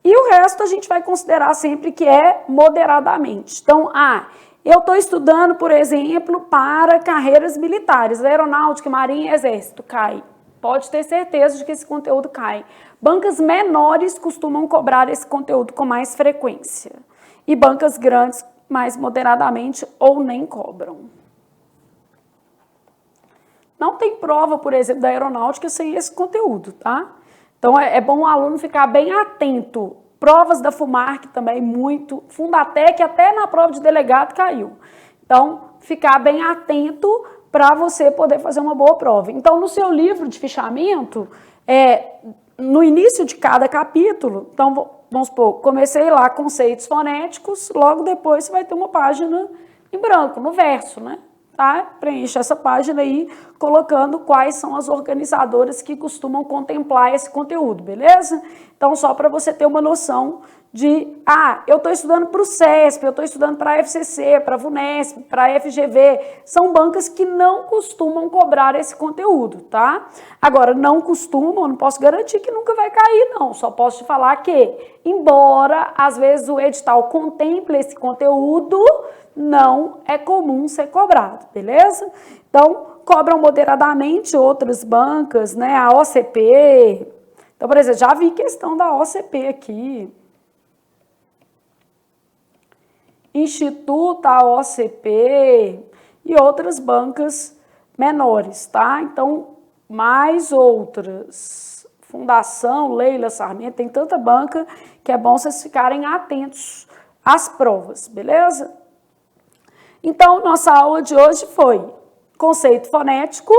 Speaker 1: E o resto a gente vai considerar sempre que é moderadamente. Então, eu estou estudando, por exemplo, para carreiras militares, aeronáutica, marinha, exército, cai. Pode ter certeza de que esse conteúdo cai. Bancas menores costumam cobrar esse conteúdo com mais frequência. E bancas grandes, mais moderadamente, ou nem cobram. Não tem prova, por exemplo, da aeronáutica sem esse conteúdo, tá? Então, é bom o aluno ficar bem atento. Provas da FUMARC também, muito. Fundatec, até na prova de delegado, caiu. Então, ficar bem atento para você poder fazer uma boa prova. Então, no seu livro de fichamento, no início de cada capítulo, então, vamos supor, comecei lá conceitos fonéticos, logo depois você vai ter uma página em branco, no verso, né? Tá? Preencha essa página aí, colocando quais são as organizadoras que costumam contemplar esse conteúdo, beleza? Então, só para você ter uma noção de, eu estou estudando para o CESP, eu estou estudando para a FCC, para a VUNESP, para a FGV, são bancas que não costumam cobrar esse conteúdo, tá? Agora, não costumam, não posso garantir que nunca vai cair, não, só posso te falar que, embora, às vezes, o edital contemple esse conteúdo, não é comum ser cobrado, beleza? Então, cobram moderadamente outras bancas, né? A OCP. Então, por exemplo, já vi questão da OCP aqui. Instituto, a OCP e outras bancas menores, tá? Então, mais outras. Fundação, Leila Sarmento, tem tanta banca que é bom vocês ficarem atentos às provas, beleza? Então, nossa aula de hoje foi conceito fonético.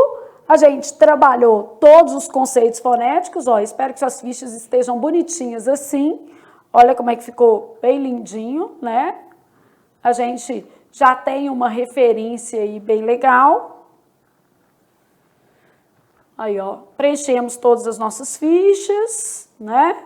Speaker 1: A gente trabalhou todos os conceitos fonéticos. Ó, espero que suas fichas estejam bonitinhas assim. Olha como é que ficou bem lindinho, né? A gente já tem uma referência aí bem legal. Aí, ó, preenchemos todas as nossas fichas, né?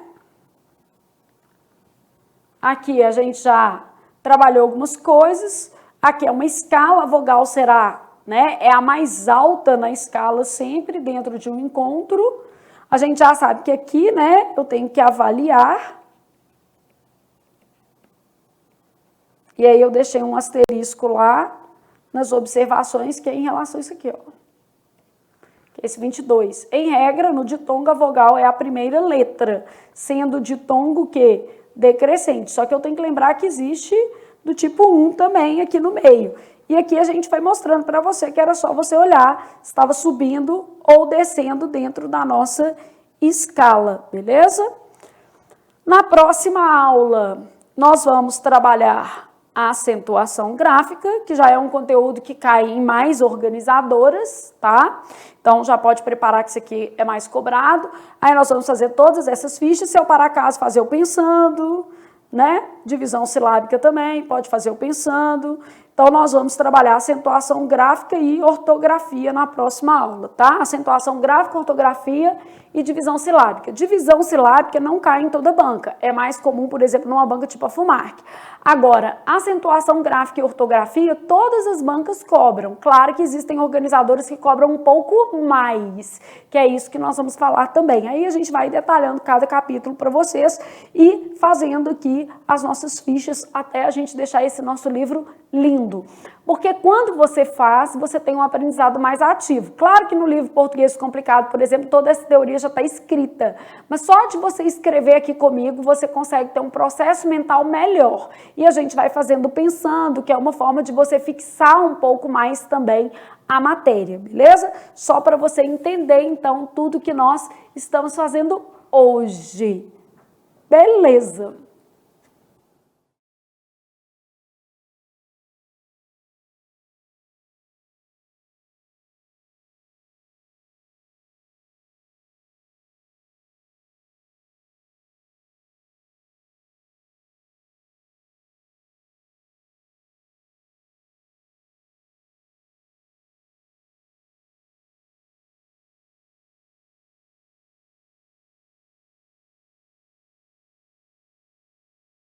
Speaker 1: Aqui a gente já trabalhou algumas coisas. Aqui é uma escala, a vogal será, né, é a mais alta na escala sempre dentro de um encontro. A gente já sabe que aqui, né, eu tenho que avaliar. E aí eu deixei um asterisco lá nas observações que é em relação a isso aqui, ó. Esse 22. Em regra, no ditongo a vogal é a primeira letra, sendo o ditongo o quê? Decrescente. Só que eu tenho que lembrar que existe do tipo 1 também aqui no meio. E aqui a gente vai mostrando para você que era só você olhar se estava subindo ou descendo dentro da nossa escala, beleza? Na próxima aula, nós vamos trabalhar a acentuação gráfica, que já é um conteúdo que cai em mais organizadoras, tá? Então, já pode preparar que isso aqui é mais cobrado. Aí nós vamos fazer todas essas fichas, se eu para acaso fazer o pensando, né? Divisão silábica também, pode fazer o pensando. Então, nós vamos trabalhar acentuação gráfica e ortografia na próxima aula, tá? Acentuação gráfica, ortografia e divisão silábica. Divisão silábica não cai em toda banca. É mais comum, por exemplo, numa banca tipo a FUMARC. Agora, acentuação gráfica e ortografia, todas as bancas cobram. Claro que existem organizadores que cobram um pouco mais, que é isso que nós vamos falar também. Aí a gente vai detalhando cada capítulo para vocês e fazendo aqui as nossas fichas até a gente deixar esse nosso livro lindo. Porque quando você faz, você tem um aprendizado mais ativo. Claro que no livro Português Complicado, por exemplo, toda essa teoria já está escrita. Mas só de você escrever aqui comigo, você consegue ter um processo mental melhor. E a gente vai fazendo pensando, que é uma forma de você fixar um pouco mais também a matéria, beleza? Só para você entender, então, tudo que nós estamos fazendo hoje. Beleza!